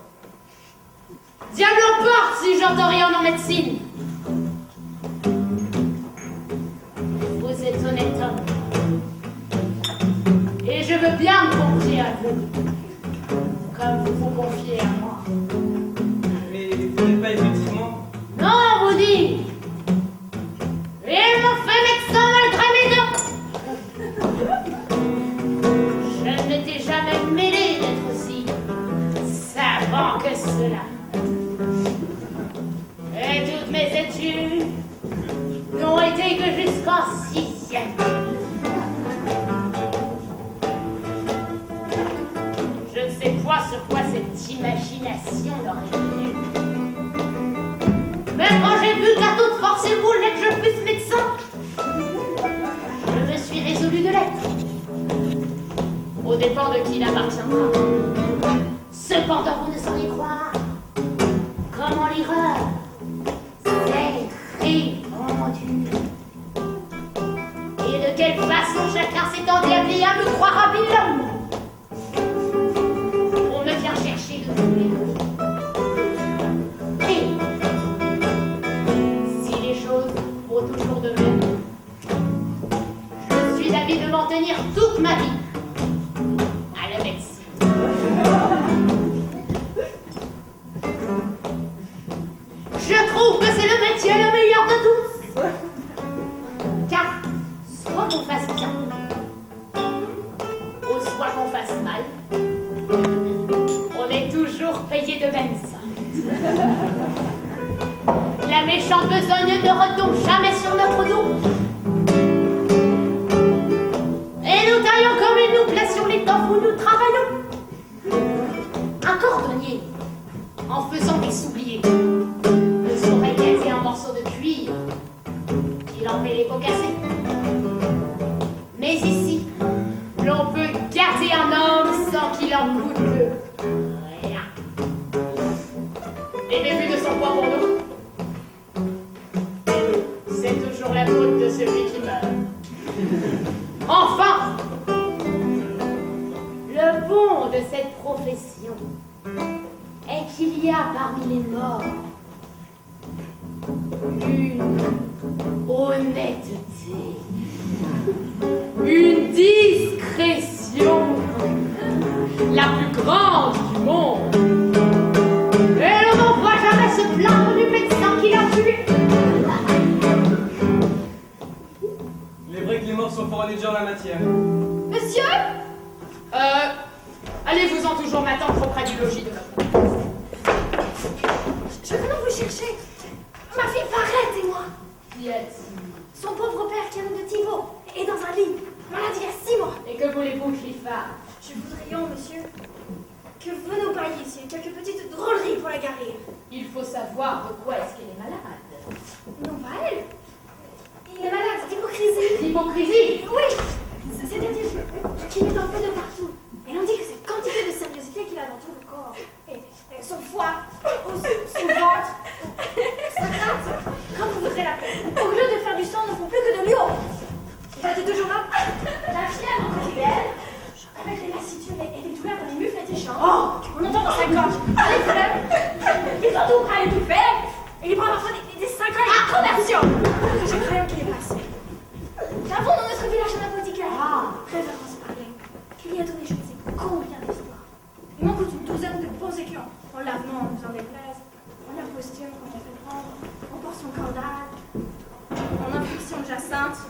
Diable emporte si j'entends rien en médecine. Vous êtes honnête homme. Et je veux bien me confier à vous. Comme vous vous confiez à moi. Mais vous n'êtes pas effectivement... Non, vous dites. Ils m'ont fait médecin malgré mes dents. Je ne m'étais jamais mêlé d'être aussi savant que cela. Et toutes mes études n'ont été que jusqu'en 6e. Je ne sais pas sur quoi cette imagination l'aurait venue. Mais quand j'ai vu qu'à toute force et voulait que je fusse médecin, je me suis résolu de l'être. Au dépend de qui il appartiendra. Cependant, vous ne sauriez croire comment l'erreur s'est répandue. Et de quelle façon chacun s'est endiablé à me croire habile homme. On me vient chercher de tous les côtés. Et si les choses vont toujours de même, je suis d'avis de m'en tenir toute ma vie à la médecine. Je trouve que c'est le métier le meilleur de tous. Car soit qu'on fasse bien, ou soit qu'on fasse mal, on est toujours payé de même somme. La méchante besogne ne retombe jamais sur notre dos. Et nous taillons comme il nous plaît sur les temps où nous travaillons. Un cordonnier, en faisant des souliers, ne saurait casser un morceau de cuir qu'il en met les pots cassés. Mais ici, l'on peut garder un homme sans qu'il en coûte rien. Les débuts ne sont pas pour nous. C'est toujours la faute de celui qui meurt. Enfin, le bon de cette profession est qu'il y a parmi les morts une honnêteté, une discrétion, la plus grande du monde. Et l'on n'en voit jamais se plaindre du médecin qui l'a tué. Il est vrai que les morts sont fort honnêtes gens en la matière. Monsieur allez-vous-en toujours m'attendre auprès du logis de votre... Je viens vous chercher. Ma fille Parette et moi. Qui est-il? Son pauvre père, qui a le nom de Thibaut, est dans un lit, malade il y a 6 mois. Et que voulez-vous que j'y fasse? Je voudrais, monsieur, que vous nous pariez quelques petites drôleries pour la guérir. Il faut savoir de quoi est-ce qu'elle est malade. Non, pas elle. Il est malade d'hypocrisie. L'hypocrisie? Oui, c'est-à-dire qu'il est un peu de partout. Et l'on dit que cette quantité de sérieuxité qu'il a dans tout le corps, et son foie, ou son ventre, sa gratte, comme vous voudrez l'appeler, au lieu de faire du sang, ne font plus que de l'eau. Il a dit toujours là, la fièvre quotidienne, avec des lassitudes et des douleurs dans les muscles et des jambes. Oh, on entend dans sa gorge, les fleurs, ils ont tout bras étouffés, et il prend parfois des 5 ans et des conversions. Je crains qu'il est passé. Nous avons dans notre village un apothicaire. Révérence parler. Qu'il y a donné je ne sais combien d'histoires. Il manque une douzaine de bons écus en lavement, en nous en déplaise, en imposture, quand on fait prendre, en portion cordale, en infection de jacinthe.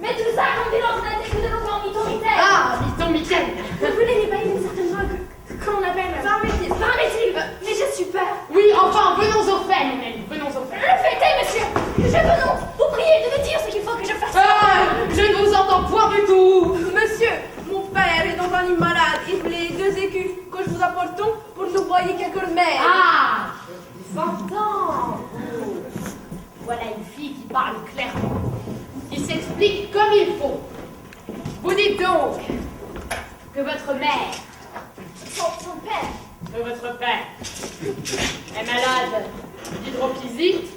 Mais tout ça comme des lances que de nos grands mythomitaires. Ah, Mython Michel. Vous voulez les bailler d'une certaine drogue qu'on appelle Varméthyl. Mais je suis peur. Oui, enfin, venons au fait, nous-mêmes. Venons au fait. Le fait est, monsieur, que je veux donc vous prier de me dire ce qu'il faut que je fasse. Je ne vous entends point du tout. Monsieur, mon père est dans un lit malade. Il voulait 2 écus que je vous apportons pour nous boyer quelques remèdes. Ah, je vous entends. Voilà une fille qui parle clairement, qui s'explique comme il faut. Vous dites donc que votre mère, Son père. que votre père est malade d'hydropysite,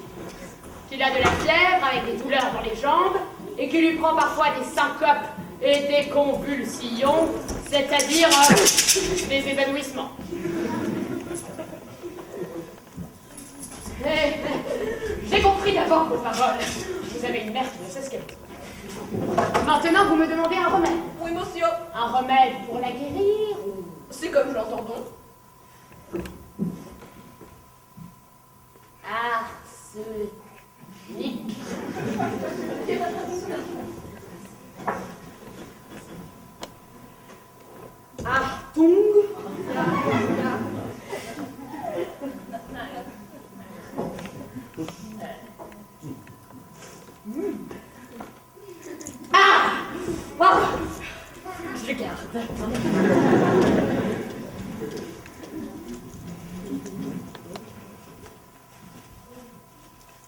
qu'il a de la fièvre avec des douleurs dans les jambes et qu'il lui prend parfois des syncopes et des convulsions, c'est-à-dire des évanouissements. J'ai compris d'abord vos paroles. Vous avez une mère qui ne sait ce qu'elle fait. Maintenant, vous me demandez un remède. Oui, monsieur. Un remède pour la guérir ou... C'est comme j'entends. Arsenic. Achtung. Ah! Wow! Je garde.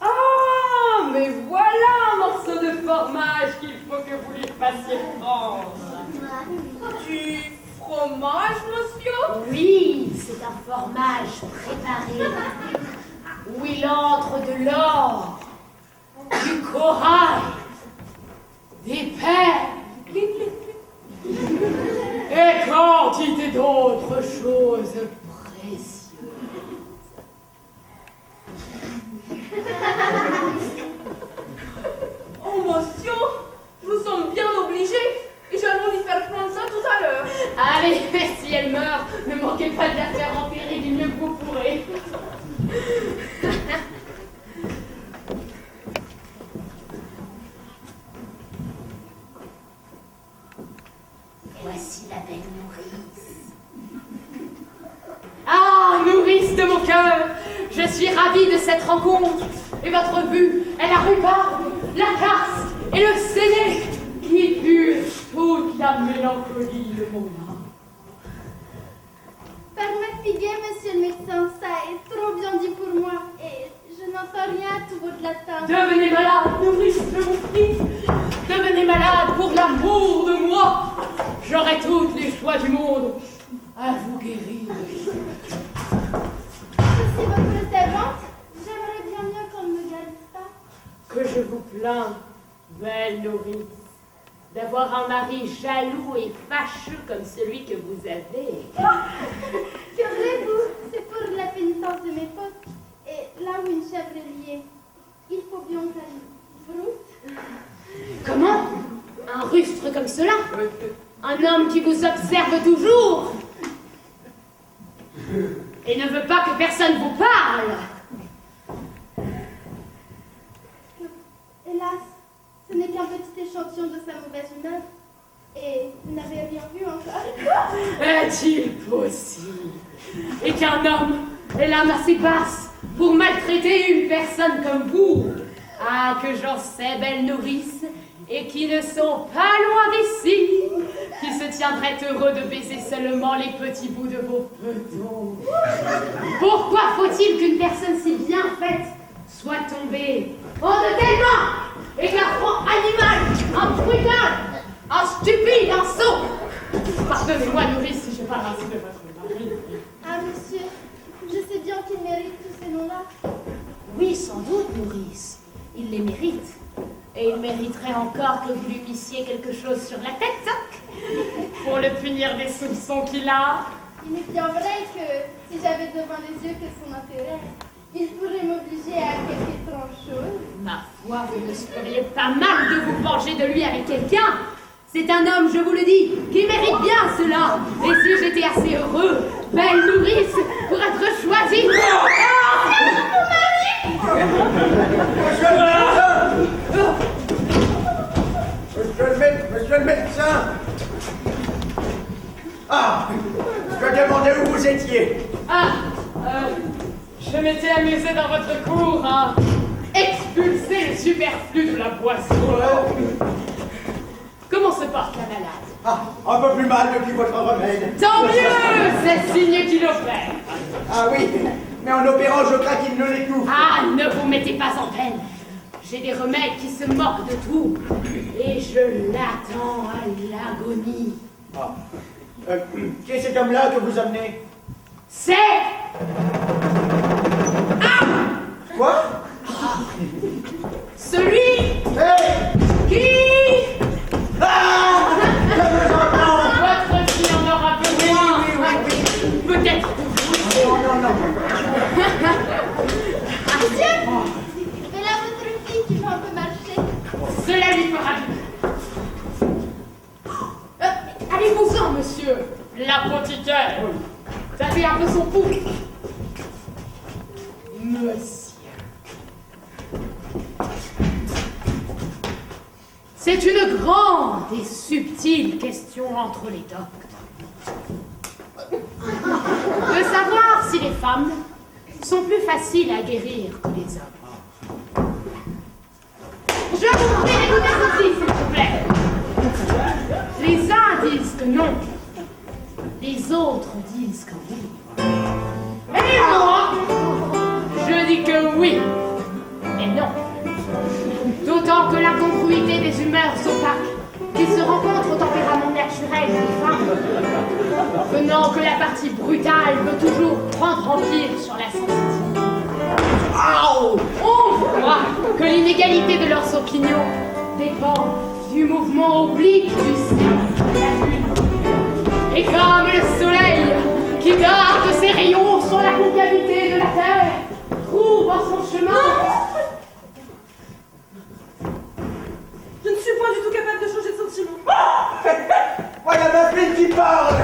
Ah, mais voilà un morceau de fromage qu'il faut que vous lui fassiez prendre. Du fromage, monsieur? Oui, c'est un fromage préparé où il entre de l'or, du corail, des perles et quantité d'autres choses précieuses. Oh, monsieur, nous sommes bien obligés. Et je allons lui faire prendre ça tout à l'heure. Allez, si elle meurt, ne manquez pas de la faire enterrer du mieux que vous pourrez. Voici la belle nourrice. Ah, nourrice de mon cœur, je suis ravie de cette rencontre. Et votre vue est la rhubarbe, la carse et le séné qui purge toute la mélancolie de mon âme. Fatiguée, monsieur le médecin, ça est trop bien dit pour moi. Et je n'entends rien à tout bout de la table. Devenez malade, nourrice de mon fils. Devenez malade pour l'amour de moi. J'aurai toutes les joies du monde à vous guérir. Je suis votre servante. J'aimerais bien mieux qu'on ne me guérisse pas. Que je vous plains, belle nourrice, d'avoir un mari jaloux et fâcheux comme celui que vous avez. Que voulez-vous? C'est pour la pénitence de mes fautes. Et là où une chèvre est liée, il faut bien qu'elle broute. Comment? Un rustre comme cela? Un homme qui vous observe toujours et ne veut pas que personne vous parle. Hélas, ce n'est qu'un petit échantillon de sa mauvaise humeur. Et vous n'avez rien vu encore. Est-il possible? Et qu'un homme ait l'âme assez basse pour maltraiter une personne comme vous? Ah, que j'en sais, belle nourrice, et qui ne sont pas loin d'ici, qui se tiendraient heureux de baiser seulement les petits bouts de vos petons. Pourquoi faut-il qu'une personne si bien faite soit tombée en de telles mains, et qu'un franc animal, un brutal, un stupide, un sot? Pardonnez-moi, nourrice, si je parle ainsi de votre mari. Ah, monsieur, je sais bien qu'il mérite tous ces noms-là. Oui, sans doute, nourrice. Il les mérite. Et il mériterait encore que vous lui missiez quelque chose sur la tête, pour le punir des soupçons qu'il a. Il est bien vrai que si j'avais devant les yeux que son intérêt, il pourrait m'obliger à quelque étrange chose. Ma foi, vous ne feriez pas mal de vous venger de lui avec quelqu'un. C'est un homme, je vous le dis, qui mérite bien cela. Et si j'étais assez heureux, belle nourrice, pour être choisie... Monsieur le médecin. Ah, je demandais où vous étiez. Je m'étais amusé dans votre cour à expulser le superflu de la boisson. Comment se porte la malade? Ah, un peu plus mal depuis votre remède. Tant mieux, c'est signe qu'il opère. Ah oui, mais en opérant, je crains qu'il ne l'étouffe. Ah, ne vous mettez pas en peine. J'ai des remèdes qui se moquent de tout. Et je l'attends à l'agonie. Ah. Qui est cet homme-là que vous amenez? C'est... Ah! Quoi? Celui Hey! qui... Ah! Je vous entends! Votre fille en aura besoin. Oui. Peut-être. Non. Monsieur, mais là, votre fille qui va un peu marcher. Cela lui fera du bien. Allez-vous-en, monsieur. L'apothicaire. Tapez un peu son pouls. Monsieur. C'est une grande et subtile question entre les doctes. De savoir si les femmes sont plus faciles à guérir que les hommes. Je vous prie d'écouter ceci, s'il vous plaît. Les uns disent que non, les autres disent que oui. Et moi, je dis que oui, et non. D'autant que l'incongruité des humeurs opaques qui se rencontrent au tempérament naturel des femmes, venant que la partie brutale veut toujours prendre empire sur la sensibilité. On voit que l'inégalité de leurs opinions dépend du mouvement oblique du ciel de la lune. Et comme le soleil qui garde ses rayons sur la concavité de la terre trouve en son chemin... Je ne suis pas du tout capable de changer de sentiment. Voilà ma fille qui parle.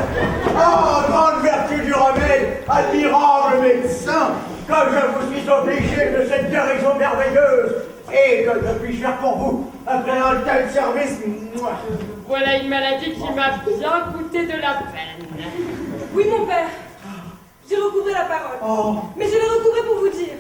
Oh, grande vertu du remède, admirable médecin. Comme je vous suis obligé de cette guérison merveilleuse. Et que puis-je faire pour vous après un tel service? Voilà une maladie qui m'a bien coûté de la peine. Oui, mon père. J'ai recouvré la parole. Oh. Mais je l'ai recouvré pour vous dire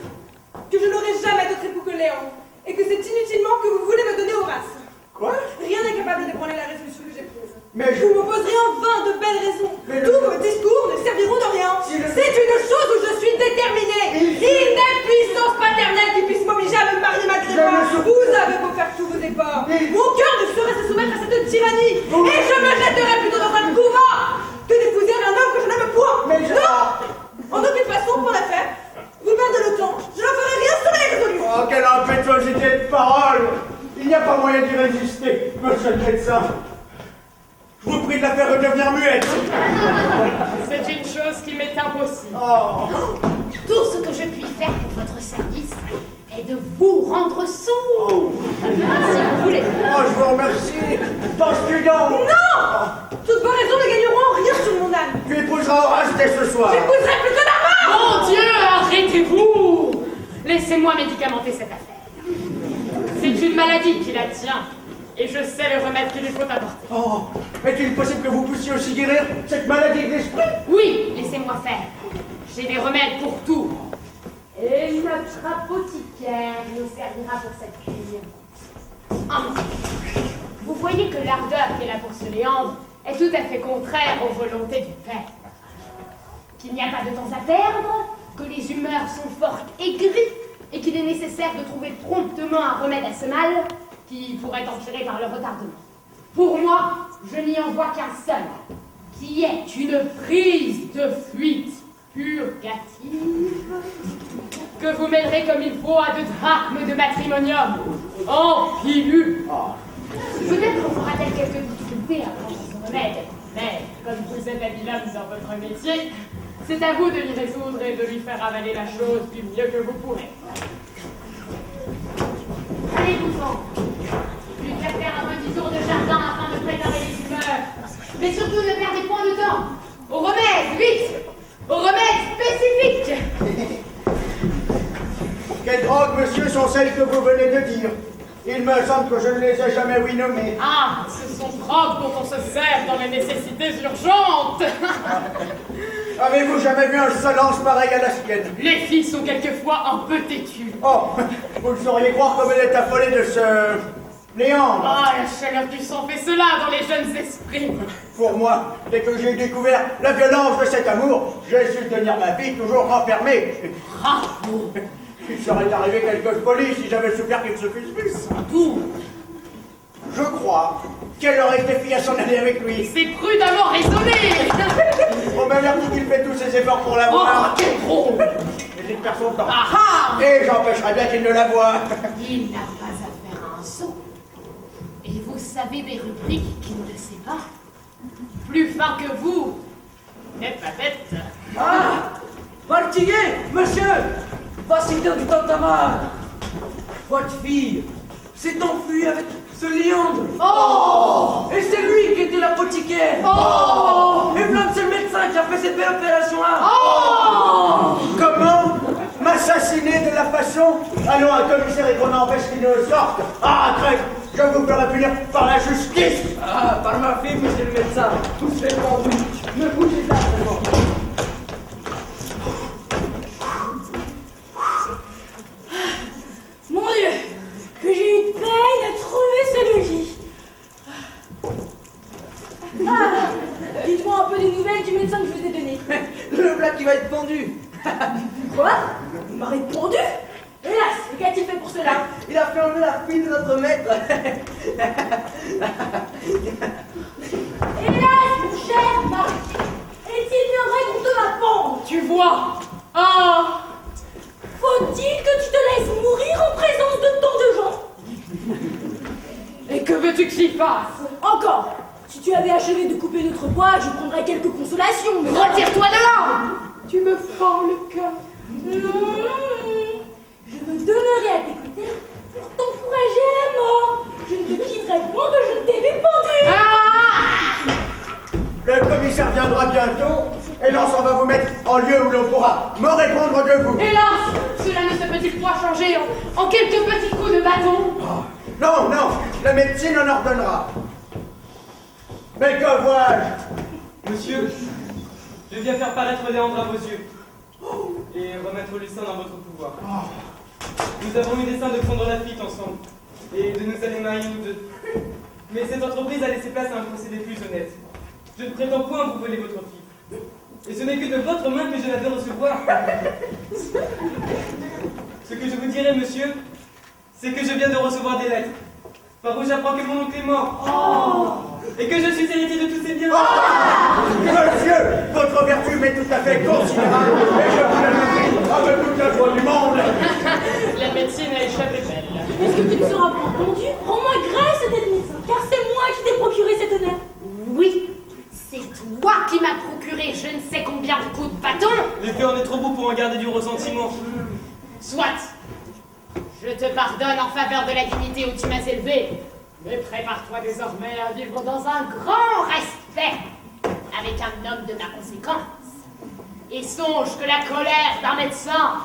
que je n'aurai jamais d'autre époux que Léon. Et que c'est inutilement que vous voulez me donner Horace. Quoi? Rien n'est capable de débranler la résolution que j'ai prise. Mais Vous m'opposerez en vain de belles raisons. Mais Tous vos discours ne serviront de rien. Si le- C'est une chose où je suis déterminée. Il n'est puissance paternelle qui puisse m'obliger à me marier malgré Je moi. me sou- Vous avez beau faire tous vos efforts. Mais- Mon cœur ne saurait se soumettre à cette tyrannie. Vous- Et je me jetterai plutôt dans un couvent que d'épouser un homme que je n'aime point. Mais je- Non. En aucune façon pour la faire. Vous perdez le temps. Je n'en ferai rien sur les résolutions. Oh, quelle impétuosité de parole! Il n'y a pas moyen d'y résister, monsieur le médecin. Je vous prie de la faire redevenir muette. C'est une chose qui m'est impossible. Oh. Tout ce que je puis faire pour votre service est de vous rendre sourd. Si vous voulez. Oh, je vous remercie. Penses-tu donc? Non. Toutes vos raisons ne gagneront rien sur mon âme. Tu épouseras Horace dès ce soir. J'épouserai plutôt la mort. Mon Dieu, arrêtez-vous! Laissez-moi médicamenter cette affaire. C'est une maladie qui la tient, et je sais le remède qu'il lui faut apporter. Oh, est-il possible que vous puissiez aussi guérir cette maladie de l'esprit? Oui, laissez-moi faire. J'ai des remèdes pour tout. Et notre apothicaire nous servira pour cette cure. Vous voyez que l'ardeur qu'elle a pour ce Léandre est tout à fait contraire aux volontés du Père. Qu'il n'y a pas de temps à perdre, que les humeurs sont fort aigries, et qu'il est nécessaire de trouver promptement un remède à ce mal qui pourrait empirer par le retardement. Pour moi, je n'y en vois qu'un seul, qui est une prise de fuite purgative que vous mêlerez comme il faut à 2 drachmes de matrimonium en pilule. Peut-être aura-t-elle quelques difficultés à prendre ce remède, mais comme vous êtes habile dans votre métier, c'est à vous de l'y résoudre et de lui faire avaler la chose du mieux que vous pourrez. Allez-vous-en. Lui faire faire un petit tour de jardin afin de préparer les humeurs. Mais surtout ne perdez point de temps. Au remède, vite! Au remède spécifique! Quelles drogues, monsieur, sont celles que vous venez de dire? Il me semble que je ne les ai jamais oui nommées. Ah, ce sont drogues dont on se sert dans les nécessités urgentes! Avez-vous jamais vu un insolence pareille à la sienne? Les filles sont quelquefois un peu têtues. Oh, vous le sauriez croire comme elle est affolée de ce... Léandre. Ah, la chaleur du sang fait cela dans les jeunes esprits. Pour moi, dès que j'ai découvert la violence de cet amour, j'ai su tenir ma vie toujours renfermée. Bravo! Il serait arrivé quelque folie si j'avais souffert qu'il se fût. Tout. Je crois qu'elle aurait été fière à s'en aller avec lui. C'est prudemment raisonné. On m'a l'air qu'il fait tous ses efforts pour la voir. Oh, quel drôle! Mais il perd son temps. Ah ah! Et j'empêcherai bien qu'il ne la voie. Il n'a pas à faire un saut. Et vous savez des rubriques qu'il ne sait pas. Plus fin que vous. N'êtes pas bête. Ah! Martigué, monsieur! Facilitaire du Tantamar! Votre fille s'est enfuie avec ce Léandre! Oh! Et c'est lui qui était l'apothicaire! Oh! Et Blanc, c'est le médecin qui a fait cette belle opération-là! Oh! Comment m'assassiner de la façon? Allons à un commissaire et qu'on empêche qu'il ne sorte. Ah, Craig, je vous ferai punir par la justice. Ah, par ma fille, monsieur le médecin! Tout se fait pendu! Ne bougez pas, seulement! Mon Dieu, que j'ai eu de peine à trouver ce logis. Ah, dites-moi un peu des nouvelles du médecin que je vous ai donné. Le plat qui va être pendu! Quoi? Vous m'avez répondu? Hélas, mais qu'a-t-il fait pour cela? Il a fait enlever la fille de notre maître! Hélas, mon cher Marc, est-il bien vrai qu'on te la pende? Tu vois? Ah! Faut-il que tu te laisses mourir en présence de tant de gens? Et que veux-tu que j'y fasse? Encore, si tu avais achevé de couper notre bois, je prendrais quelques consolations, mais... Retire-toi de là! Tu me fends le cœur. Non, je veux demeurer à tes côtés pour t'encourager à la mort. Je ne te quitterai point que je ne t'ai vu pendu. Ah! Le commissaire viendra bientôt et l'on s'en va vous mettre en lieu où l'on pourra me répondre de vous. Hélas, cela ne se peut-il point changer en quelques petits coups de bâton? Non, non, la médecine en ordonnera. Mais que vois-je? Monsieur, je viens faire paraître Léandre à vos yeux et remettre Lucien dans votre pouvoir. Nous avons eu dessein de prendre la fuite ensemble et de nous aller marier nous deux. Mais cette entreprise a laissé place à un procédé plus honnête. Je ne prétends point vous voler votre fille. Et ce n'est que de votre main que je la vais recevoir. Ce que je vous dirai, monsieur, c'est que je viens de recevoir des lettres par où j'apprends que mon oncle est mort. Et que je suis héritier de tous ses biens. Monsieur, votre vertu m'est tout à fait considérable et je vous la dis avec toute la joie du monde. La médecine a échappé belle. Est-ce que tu ne seras pas pendu? Rends-moi grâce à tes médecin, car c'est moi qui t'ai procuré cet honneur. Oui, c'est toi qui m'as procuré je ne sais combien de coups de bâton. L'effet en est trop beau pour en garder du ressentiment. Soit, je te pardonne en faveur de la dignité où tu m'as élevé, mais prépare-toi désormais à vivre dans un grand respect avec un homme de ma conséquence. Et songe que la colère d'un médecin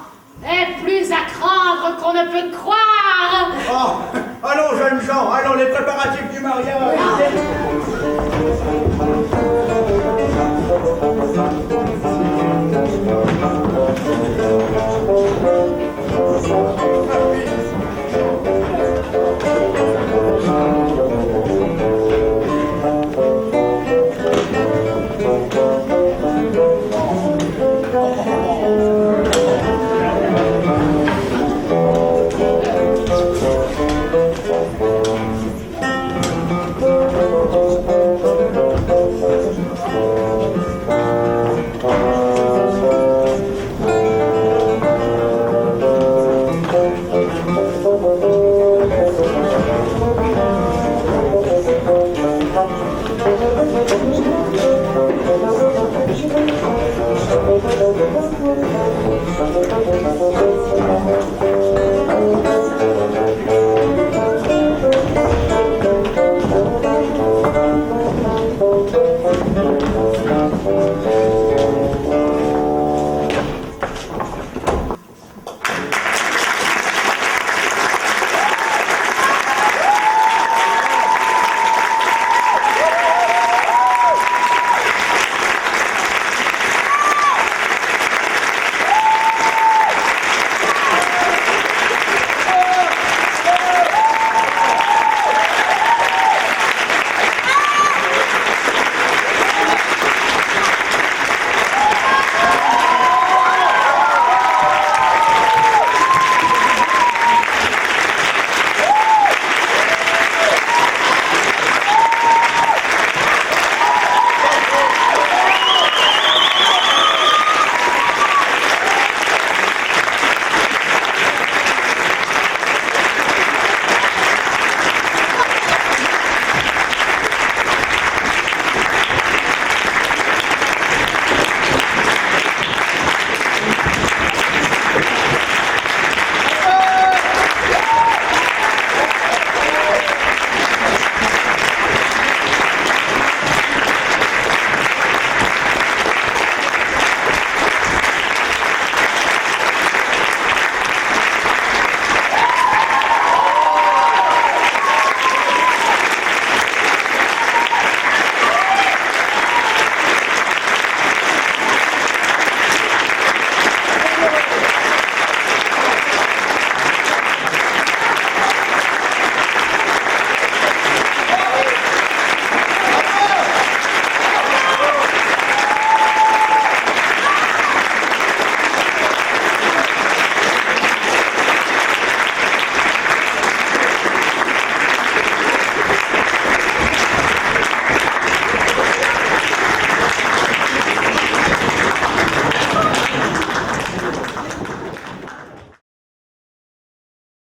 est plus à craindre qu'on ne peut croire. Oh, allons jeunes gens, allons les préparatifs du mariage.